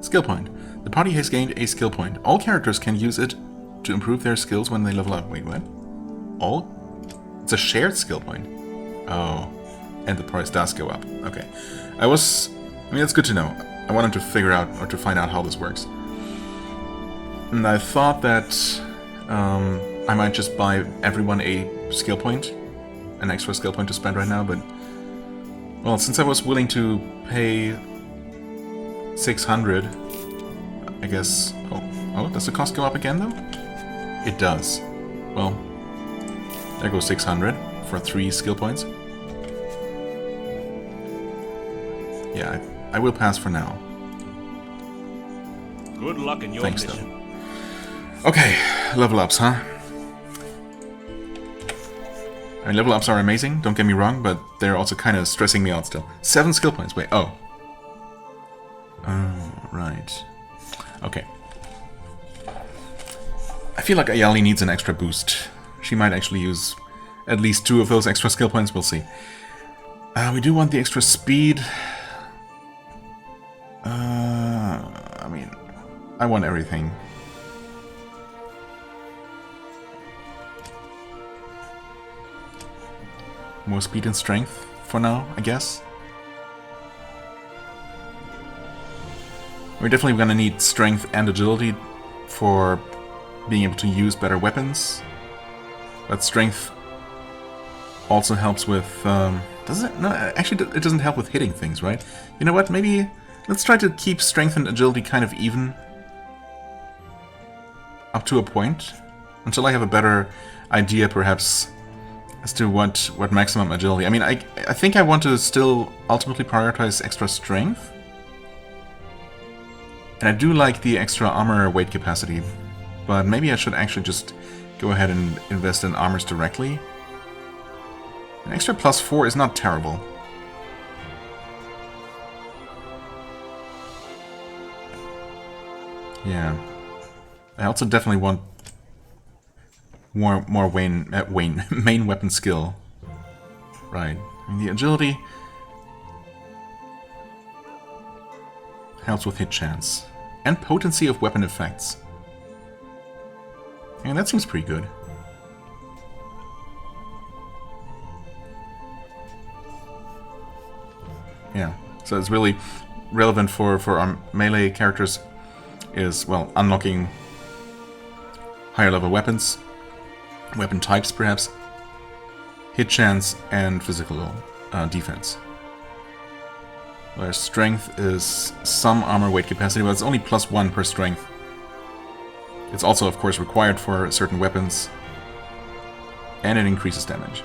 S1: Skill point. The party has gained a skill point. All characters can use it to improve their skills when they level up. Wait, what? All? It's a shared skill point. Oh. And the price does go up. Okay. I mean, that's good to know. I wanted to figure out, or to find out how this works. And I thought that I might just buy everyone a skill point. An extra skill point to spend right now, but... Well, since I was willing to pay 600, I guess... Oh, does the cost go up again, though? It does. Well, there goes 600 for 3 skill points. Yeah, I will pass for now.
S2: Good luck in your
S1: Thanks,
S2: mission.
S1: though. Okay, level ups, huh? I mean, level ups are amazing, don't get me wrong, but they're also kind of stressing me out still. 7 skill points, wait, oh. Oh, right. Okay. I feel like Ayali needs an extra boost. She might actually use at least 2 of those extra skill points, we'll see. We do want the extra speed. I mean, I want everything. More speed and strength for now, I guess. We're definitely gonna need strength and agility for being able to use better weapons. But strength also helps with... does it? No, actually it doesn't help with hitting things, right? You know what, maybe let's try to keep strength and agility kind of even. Up to a point. Until I have a better idea, perhaps, as to what maximum agility... I mean, I think I want to still ultimately prioritize extra strength. And I do like the extra armor weight capacity. But maybe I should actually just go ahead and invest in armors directly. An extra +4 is not terrible. Yeah. I also definitely want more main weapon skill. Right. I mean, the agility helps with hit chance. And potency of weapon effects. And that seems pretty good. Yeah, so it's really relevant for our melee characters is, well, unlocking higher level weapons, weapon types perhaps, hit chance, and physical defense. Where strength is some armor weight capacity, but it's only +1 per strength. It's also, of course, required for certain weapons, and it increases damage.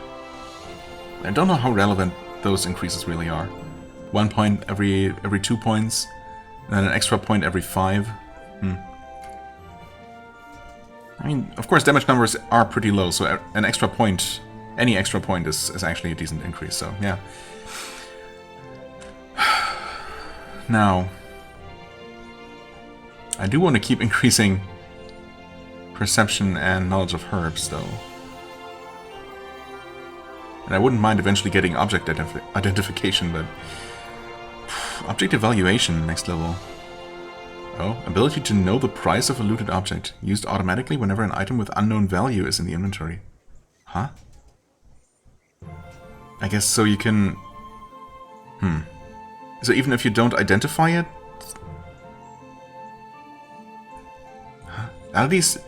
S1: I don't know how relevant those increases really are. 1 point every 2 points, and then an extra point every 5. I mean, of course, damage numbers are pretty low, so an extra point, any extra point is actually a decent increase, so yeah. Now, I do want to keep increasing perception and knowledge of herbs, though. And I wouldn't mind eventually getting object identification, but... Object evaluation, next level. Oh, ability to know the price of a looted object. Used automatically whenever an item with unknown value is in the inventory. Huh? I guess so you can... So even if you don't identify it... Huh? At least...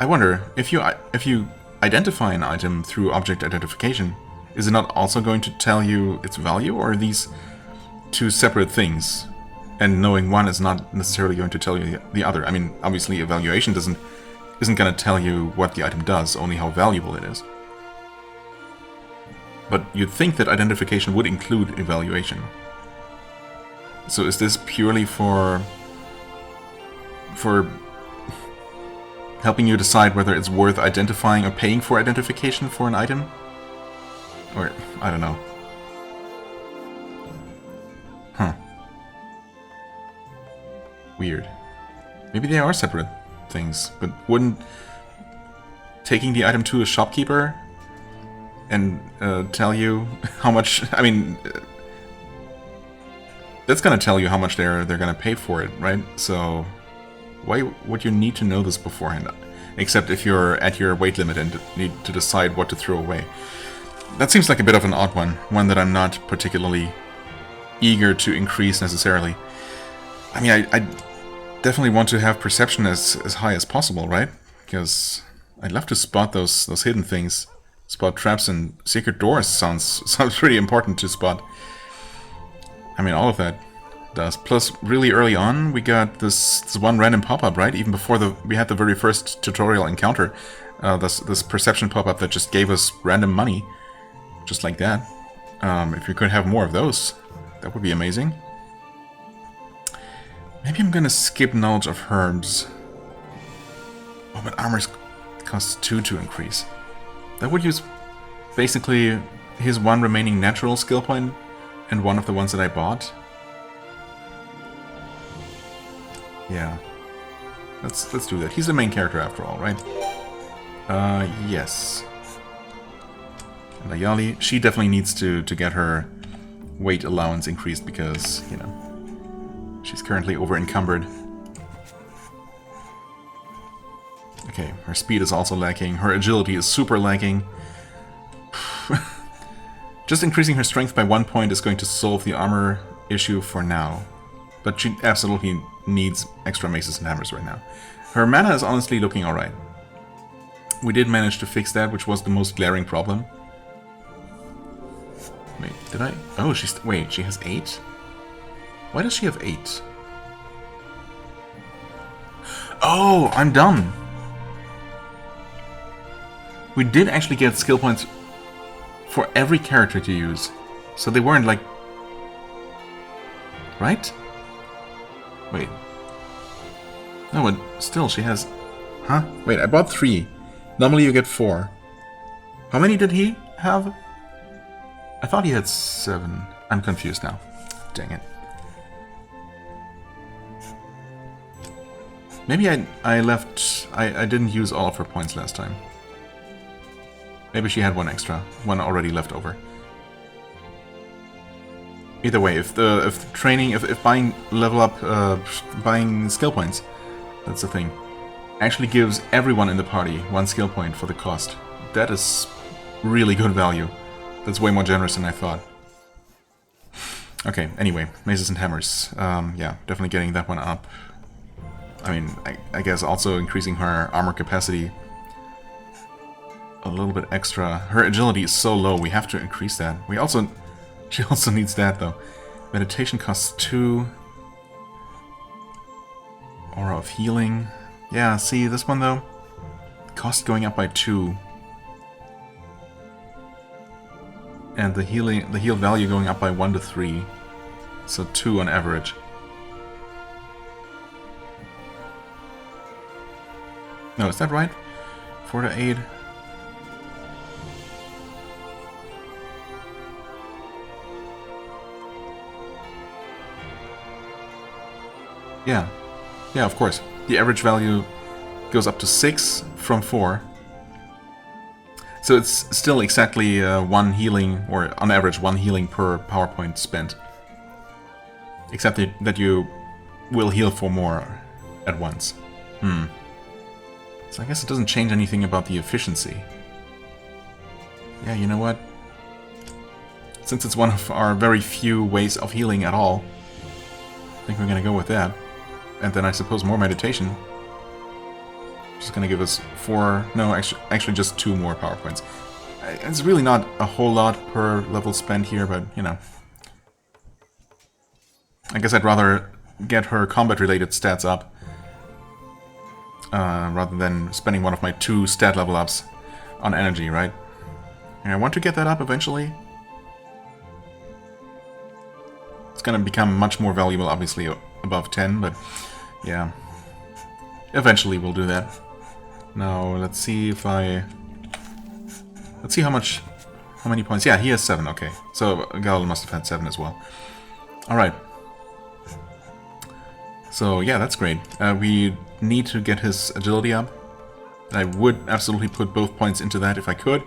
S1: I wonder, if you identify an item through object identification, is it not also going to tell you its value, or are these two separate things? And knowing one is not necessarily going to tell you the other. I mean, obviously evaluation isn't going to tell you what the item does, only how valuable it is. But you'd think that identification would include evaluation. So is this purely for helping you decide whether it's worth identifying or paying for identification for an item? Or, I don't know. Huh. Weird. Maybe they are separate things, but wouldn't taking the item to a shopkeeper and tell you how much... I mean, that's gonna tell you how much they're gonna pay for it, right? So why would you need to know this beforehand? Except if you're at your weight limit and need to decide what to throw away. That seems like a bit of an odd one that I'm not particularly eager to increase necessarily. I mean, I definitely want to have perception as high as possible, right? Because I'd love to spot those hidden things. Spot traps and secret doors sounds pretty important to spot. I mean, all of that does. Plus, really early on, we got this one random pop-up, right? Even before we had the very first tutorial encounter. This perception pop-up that just gave us random money. Just like that. If we could have more of those, that would be amazing. Maybe I'm gonna skip knowledge of herbs. Oh, but armor costs 2 to increase. That would use basically his one remaining natural skill point and one of the ones that I bought. Yeah. Let's do that. He's the main character after all, right? Yes. And Ayali, she definitely needs to get her weight allowance increased because, you know, she's currently over-encumbered. Okay, her speed is also lacking. Her agility is super lacking. Just increasing her strength by 1 point is going to solve the armor issue for now. But she absolutely needs extra maces and hammers right now. Her mana is honestly looking alright. We did manage to fix that, which was the most glaring problem. Wait, did I? Oh, wait, she has 8? Why does she have 8? Oh, I'm dumb. We did actually get skill points for every character to use. So they weren't like... Right? Wait. No, but still, she has... Huh? Wait, I bought 3. Normally you get 4. How many did he have? I thought he had 7. I'm confused now. Dang it. Maybe I left... I didn't use all of her points last time. Maybe she had 1 extra. 1 already left over. Either way, if buying level up, buying skill points, that's the thing, actually gives everyone in the party 1 skill point for the cost. That is really good value. That's way more generous than I thought. Okay, anyway, maces and hammers. Yeah, definitely getting that one up. I mean, I guess also increasing her armor capacity a little bit extra. Her agility is so low, we have to increase that. She also needs that though. Meditation costs 2. Aura of healing. Yeah, see this one though? Cost going up by 2. And the heal value going up by 1 to 3. So 2 on average. No, is that right? 4 to 8. Yeah. Yeah, of course. The average value goes up to 6 from 4. So it's still exactly 1 healing, or on average 1 healing per power point spent. Except that you will heal for more at once. So I guess it doesn't change anything about the efficiency. Yeah, you know what? Since it's one of our very few ways of healing at all, I think we're gonna go with that. And then I suppose more meditation. Which is gonna give us 4... No, actually just 2 more power points. It's really not a whole lot per level spent here, but, you know. I guess I'd rather get her combat-related stats up. Rather than spending one of my 2 stat level ups on energy, right? And I want to get that up eventually. It's gonna become much more valuable, obviously, above 10, but yeah. Eventually we'll do that. Now, let's see if I... Let's see how many points... Yeah, he has 7, okay. So, Gal must have had 7 as well. Alright. So, yeah, that's great. We need to get his agility up. I would absolutely put both points into that if I could,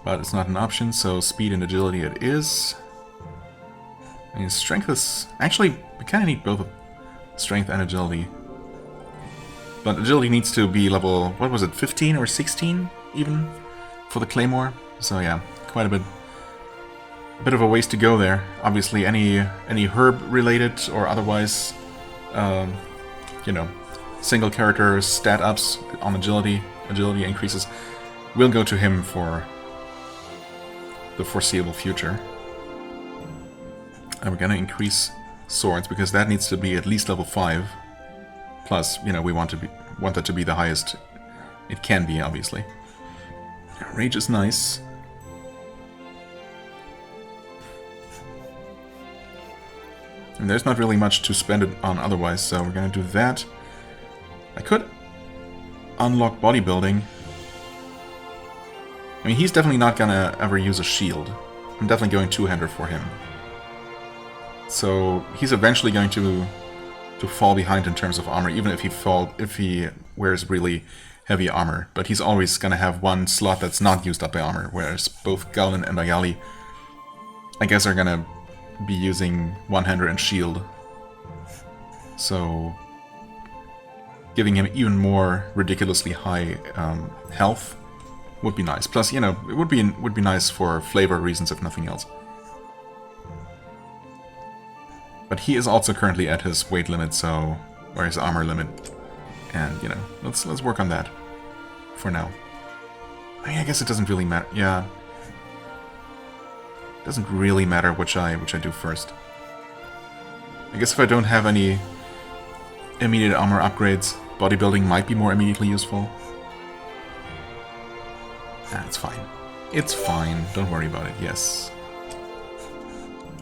S1: but it's not an option, so speed and agility it is. I mean, strength is... Actually, we kind of need both strength and agility. But agility needs to be level... What was it, 15 or 16 even? For the Claymore? So yeah, quite a bit of a ways to go there. Obviously, any herb-related or otherwise... you know, single character stat ups on agility increases will go to him for the foreseeable future. And we're gonna increase swords because that needs to be at least level 5. Plus, you know, we want that to be the highest it can be, obviously. Rage is nice. And there's not really much to spend it on otherwise, so we're gonna do that. I could unlock bodybuilding. I mean, he's definitely not gonna ever use a shield. I'm definitely going two-hander for him. So he's eventually going to fall behind in terms of armor, even if he wears really heavy armor. But he's always gonna have one slot that's not used up by armor, whereas both Galen and Ayali, I guess, are gonna be using one-hander and shield. So giving him even more ridiculously high health would be nice. Plus, you know, it would be nice for flavor reasons, if nothing else. But he is also currently at his weight limit, so, or his armor limit, and you know, let's work on that for now. I mean, I guess it doesn't really matter. Yeah, it doesn't really matter which I do first. I guess if I don't have any immediate armor upgrades, bodybuilding might be more immediately useful. Ah, it's fine. It's fine. Don't worry about it. Yes.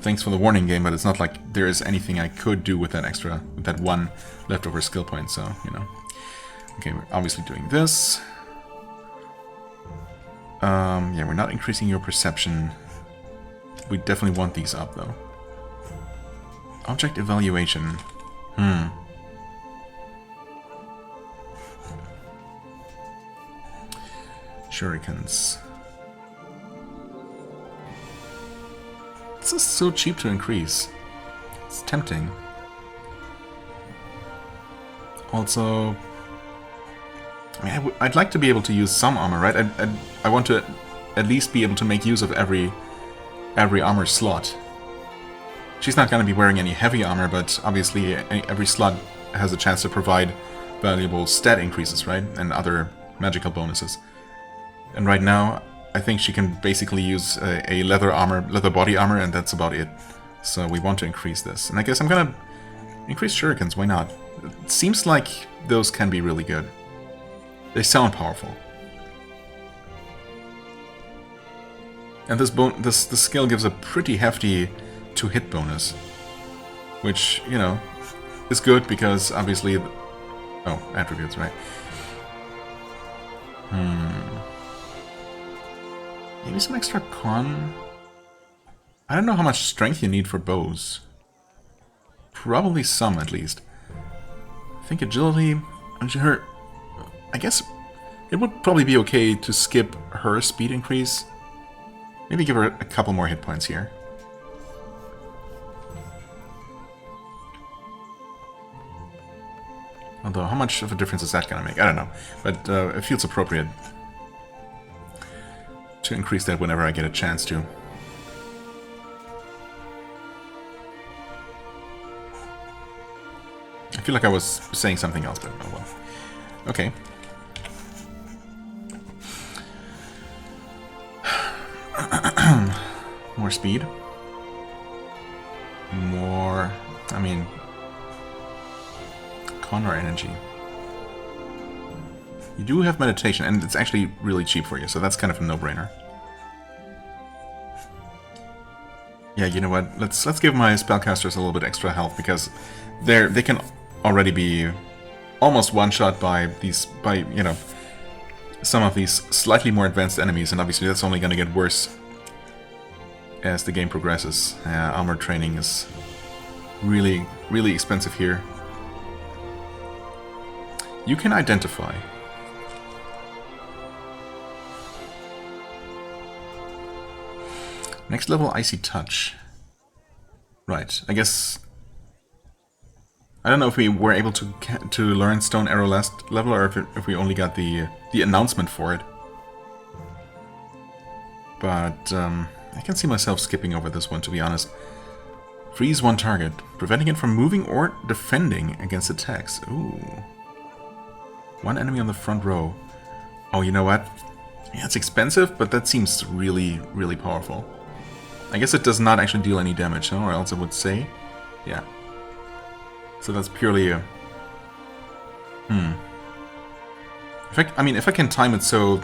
S1: Thanks for the warning game, but it's not like there is anything I could do with that one leftover skill point, so, you know. Okay, we're obviously doing this. Yeah, we're not increasing your perception. We definitely want these up, though. Object evaluation. Shurikens. This is so cheap to increase. It's tempting. Also, I mean, I'd like to be able to use some armor, right? I want to at least be able to make use of every armor slot. She's not going to be wearing any heavy armor, but obviously every slot has a chance to provide valuable stat increases, right? And other magical bonuses. And right now, I think she can basically use a leather body armor, and that's about it. So we want to increase this. And I guess I'm gonna increase shurikens, why not? It seems like those can be really good. They sound powerful. And this skill gives a pretty hefty 2-hit bonus. Which, you know, is good because obviously... Oh, attributes, right. Maybe some extra con? I don't know how much strength you need for bows. Probably some, at least. I think agility... I guess it would probably be okay to skip her speed increase. Maybe give her a couple more hit points here. Although, how much of a difference is that going to make? I don't know. But it feels appropriate to increase that whenever I get a chance to. I feel like I was saying something else, but oh well. Okay. More speed. More... I mean... Con or energy? You do have meditation, and it's actually really cheap for you, so that's kind of a no-brainer. Yeah, you know what? Let's give my spellcasters a little bit extra health, because they can already be almost one-shot by you know, some of these slightly more advanced enemies, and obviously that's only going to get worse as the game progresses. Armor training is really, really expensive here. You can identify. Next level, Icy Touch. Right, I guess... I don't know if we were able to learn Stone Arrow last level, or if we only got the announcement for it. But I can see myself skipping over this one, to be honest. Freeze one target, preventing it from moving or defending against attacks. Ooh. One enemy on the front row. Oh, you know what? Yeah, it's expensive, but that seems really, really powerful. I guess it does not actually deal any damage, no? Or else I would say. Yeah. So that's purely a... If I can time it so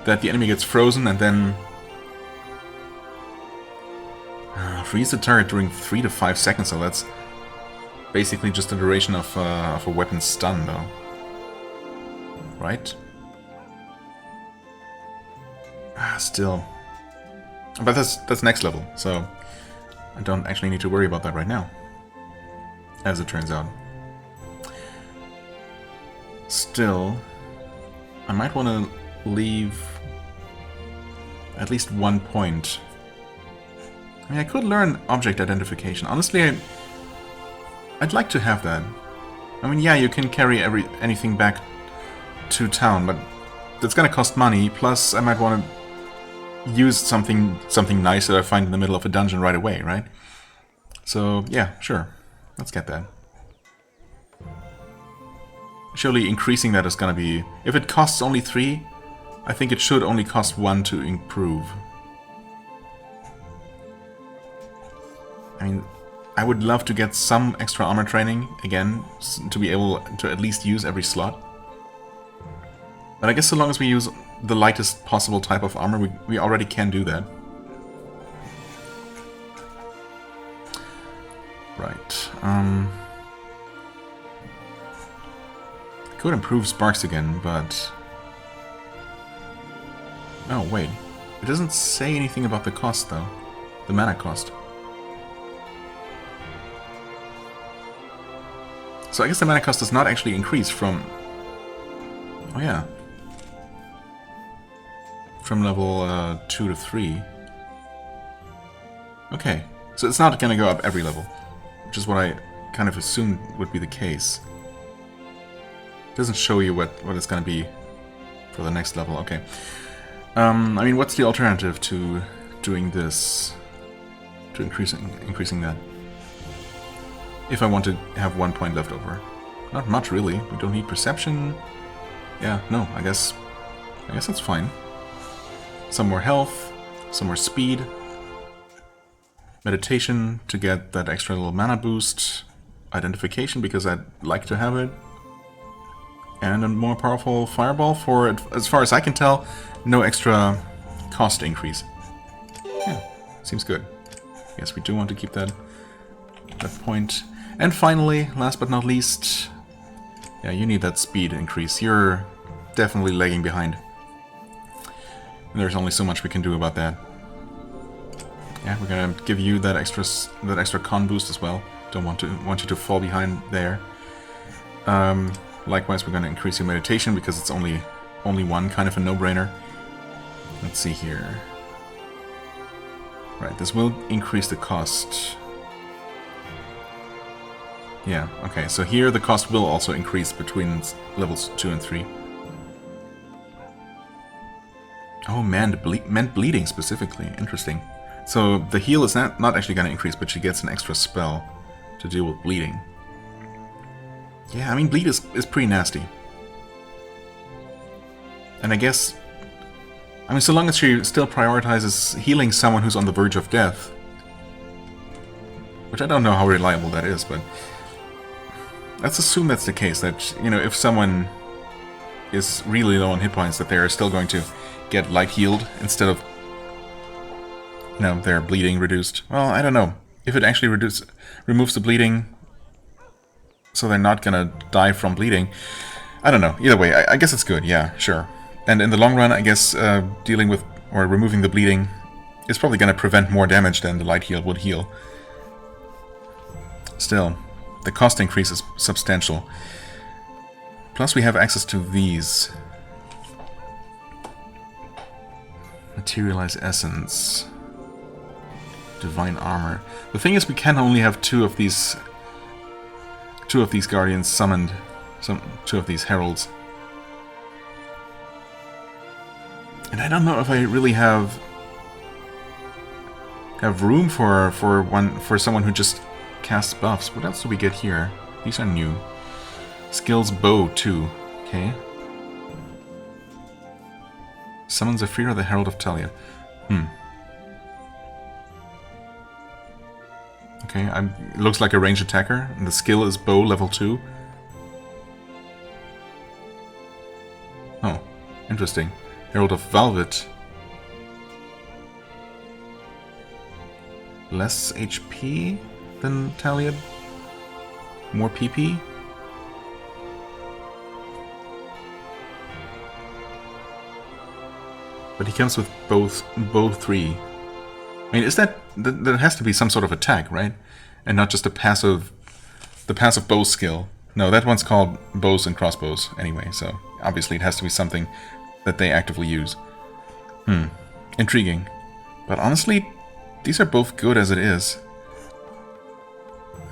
S1: that the enemy gets frozen and then... freeze the target during 3 to 5 seconds, so that's basically just the duration of a weapon stun, though. Right? Still... But that's next level, so I don't actually need to worry about that right now, as it turns out. Still, I might want to leave at least 1 point. I mean, I could learn object identification. Honestly, I'd like to have that. I mean, yeah, you can carry anything back to town, but that's gonna cost money. Plus, I might want to use something nice that I find in the middle of a dungeon right away, right? So, yeah, sure. Let's get that. Surely increasing that is gonna be... If it costs only 3, I think it should only cost 1 to improve. I mean, I would love to get some extra armor training, again, to be able to at least use every slot. But I guess so long as we use the lightest possible type of armor, we already can do that. Right. Could improve sparks again, but... Oh, wait. It doesn't say anything about the cost, though. The mana cost. So I guess the mana cost does not actually increase from... Oh, yeah. From level 2 to 3. Okay, so it's not going to go up every level, which is what I kind of assumed would be the case. It doesn't show you what it's going to be for the next level. Okay. I mean, what's the alternative to doing this? To increasing that? If I want to have 1 point left over. Not much, really. We don't need perception. Yeah, no, I guess that's fine. Some more health, some more speed, meditation to get that extra little mana boost, identification because I'd like to have it, and a more powerful fireball for, as far as I can tell, no extra cost increase. Yeah, seems good. Yes, we do want to keep that point. And finally, last but not least, yeah, you need that speed increase. You're definitely lagging behind. There's only so much we can do about that. Yeah, we're gonna give you that extra con boost as well. Don't want you to fall behind there. Likewise, we're gonna increase your meditation because it's only one, kind of a no-brainer. Let's see here. Right, this will increase the cost. Yeah, okay, so here the cost will also increase between levels 2 and 3. Oh man, meant bleeding specifically. Interesting. So the heal is not actually going to increase, but she gets an extra spell to deal with bleeding. Yeah, I mean, bleed is pretty nasty. And I guess... I mean, so long as she still prioritizes healing someone who's on the verge of death. Which I don't know how reliable that is, but... let's assume that's the case, that, you know, if someone is really low on hit points, that they're still going to get light healed instead of, you know, their bleeding reduced. Well, I don't know. If it actually removes the bleeding, so they're not gonna die from bleeding, I don't know. Either way, I guess it's good, yeah, sure. And in the long run, I guess dealing with, or removing the bleeding is probably gonna prevent more damage than the light heal would heal. Still, the cost increase is substantial. Plus we have access to these. Materialize Essence. Divine Armor. The thing is, we can only have two of these Guardians summoned. Two of these Heralds. And I don't know if I really have room for someone who just casts buffs. What else do we get here? These are new. Skills Bow 2. Okay. Summons Zephyr, the Herald of Talia. Okay, it looks like a ranged attacker, and the skill is Bow level 2. Oh, interesting. Herald of Velvet. Less HP than Talia? More PP? But he comes with bow 3. I mean, is that has to be some sort of attack, right? And not just the passive bow skill. No, that one's called bows and crossbows anyway, so obviously it has to be something that they actively use. Intriguing. But honestly, these are both good as it is.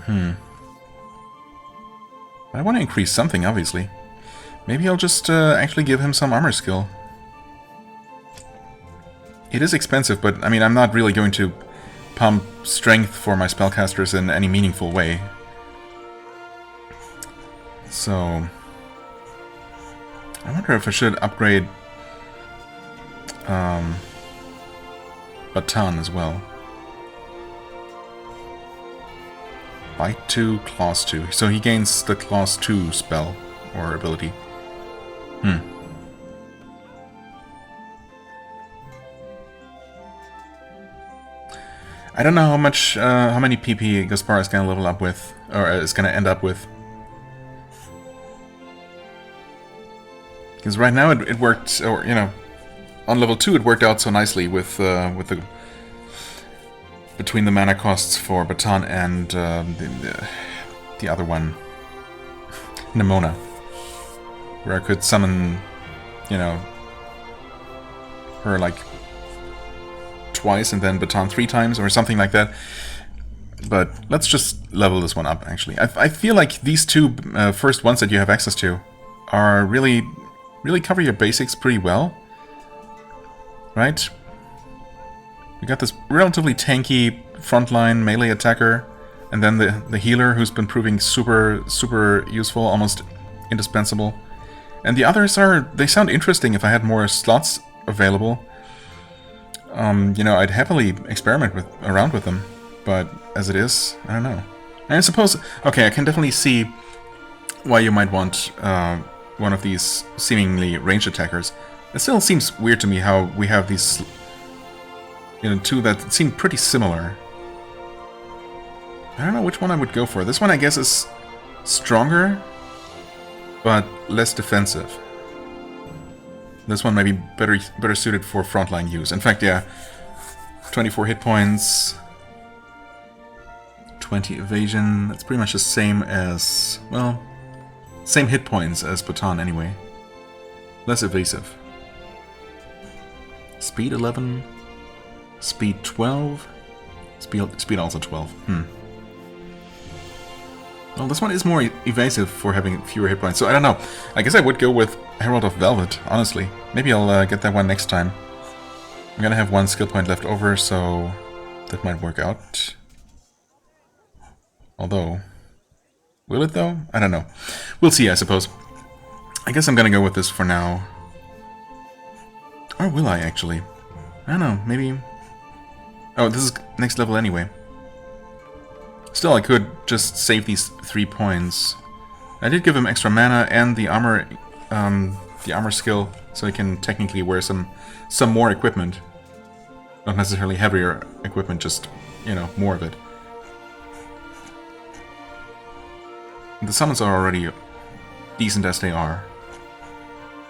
S1: But I want to increase something, obviously. Maybe I'll just actually give him some armor skill. It is expensive, but I mean, I'm not really going to pump strength for my spellcasters in any meaningful way. So I wonder if I should upgrade Baton as well. Bite 2, Claws 2. So he gains the Claws 2 spell or ability. I don't know how many PP Gaspar is gonna level up with, or is gonna end up with. Because right now it worked, or you know, on level 2 it worked out so nicely with the between the mana costs for Baton and the other one, Nimona, where I could summon, you know, her like twice and then Baton 3 times or something like that. But let's just level this one up, actually. I feel like these two first ones that you have access to are really cover your basics pretty well. Right? We got this relatively tanky frontline melee attacker, and then the healer who's been proving super useful, almost indispensable. And the others they sound interesting if I had more slots available. You know, I'd happily experiment around with them, but as it is, I don't know. And I suppose, okay, I can definitely see why you might want one of these seemingly ranged attackers. It still seems weird to me how we have these, you know, two that seem pretty similar. I don't know which one I would go for. This one, I guess, is stronger, but less defensive. This one may be better suited for frontline use. In fact, yeah, 24 hit points, 20 evasion. That's pretty much the same as, well, same hit points as Baton anyway. Less evasive. Speed 11, speed 12, speed also 12. Well, this one is more evasive for having fewer hit points, so I don't know. I guess I would go with Herald of Velvet, honestly. Maybe I'll get that one next time. I'm gonna have one skill point left over, so that might work out. Although, will it though? I don't know. We'll see, I suppose. I guess I'm gonna go with this for now. Or will I, actually? I don't know, maybe... Oh, this is next level anyway. Still, I could just save these 3 points I did give him extra mana and the armor skill, so he can technically wear some more equipment. Not necessarily heavier equipment, just, you know, more of it. The summons are already decent as they are.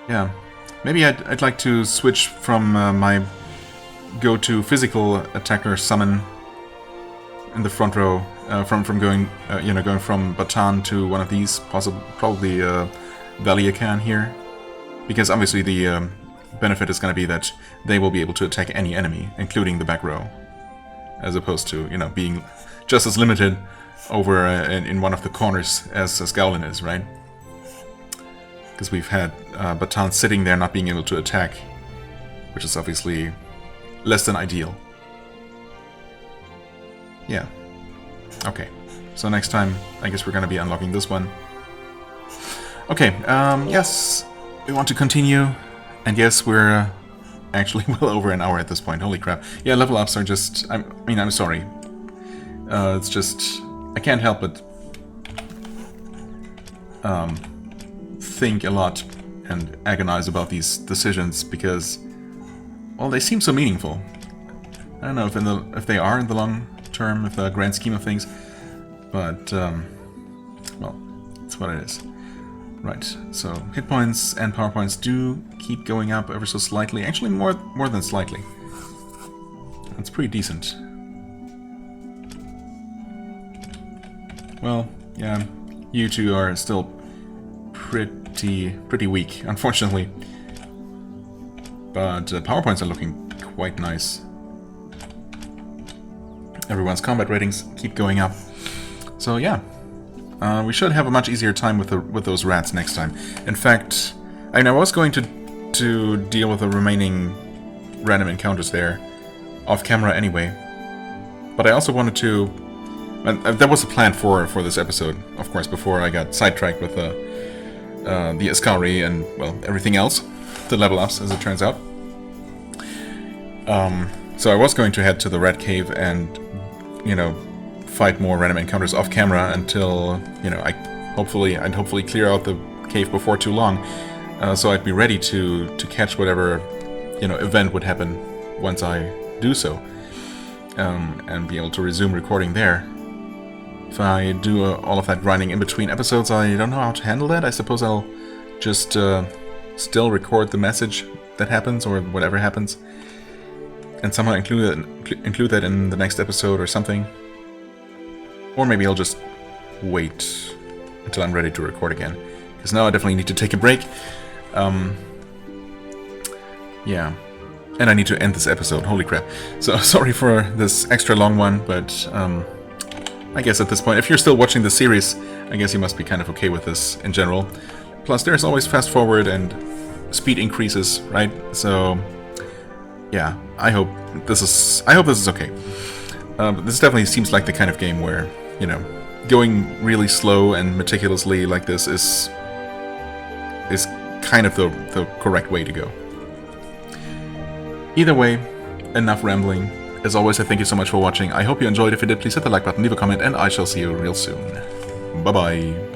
S1: Yeah, maybe I'd like to switch from my go-to physical attacker summon in the front row, from going, you know, going from Batan to one of these, probably Valiakan here, because obviously the benefit is going to be that they will be able to attack any enemy, including the back row, as opposed to, you know, being just as limited over in one of the corners as Goblin is, right? Because we've had Batan sitting there not being able to attack, which is obviously less than ideal. Yeah. Okay. So next time, I guess we're going to be unlocking this one. Okay, yes, we want to continue. And yes, we're actually well over an hour at this point. Holy crap. Yeah, level ups are just... I mean, I'm sorry. It's just... I can't help but think a lot and agonize about these decisions because, well, they seem so meaningful. I don't know if they are in the long term, if the grand scheme of things, but well, it's what it is. Right. So hit points and power points do keep going up ever so slightly. Actually, more than slightly. That's pretty decent. Well, yeah, you two are still pretty weak, unfortunately. But power points are looking quite nice. Everyone's combat ratings keep going up. So yeah, we should have a much easier time with those rats next time. In fact, I mean, I was going to deal with the remaining random encounters there off camera anyway. But I also wanted to... that was the plan for this episode, of course, before I got sidetracked with the Askary and, well, everything else. The level ups, as it turns out. So I was going to head to the Rat Cave and, you know, fight more random encounters off camera until, you know, I'd hopefully clear out the cave before too long. So I'd be ready to catch whatever, you know, event would happen once I do so. And be able to resume recording there. If I do all of that grinding in between episodes, I don't know how to handle that. I suppose I'll just still record the message that happens, or whatever happens, and somehow include that in the next episode or something. Or maybe I'll just wait until I'm ready to record again. Because now I definitely need to take a break. Yeah. And I need to end this episode. Holy crap. So sorry for this extra long one, but I guess at this point, if you're still watching the series, I guess you must be kind of okay with this in general. Plus, there's always fast forward and speed increases, right? So, yeah, I hope this is okay. This definitely seems like the kind of game where, you know, going really slow and meticulously like this is kind of the correct way to go. Either way, enough rambling. As always, I thank you so much for watching. I hope you enjoyed. If you did, please hit the like button, leave a comment, and I shall see you real soon. Bye-bye.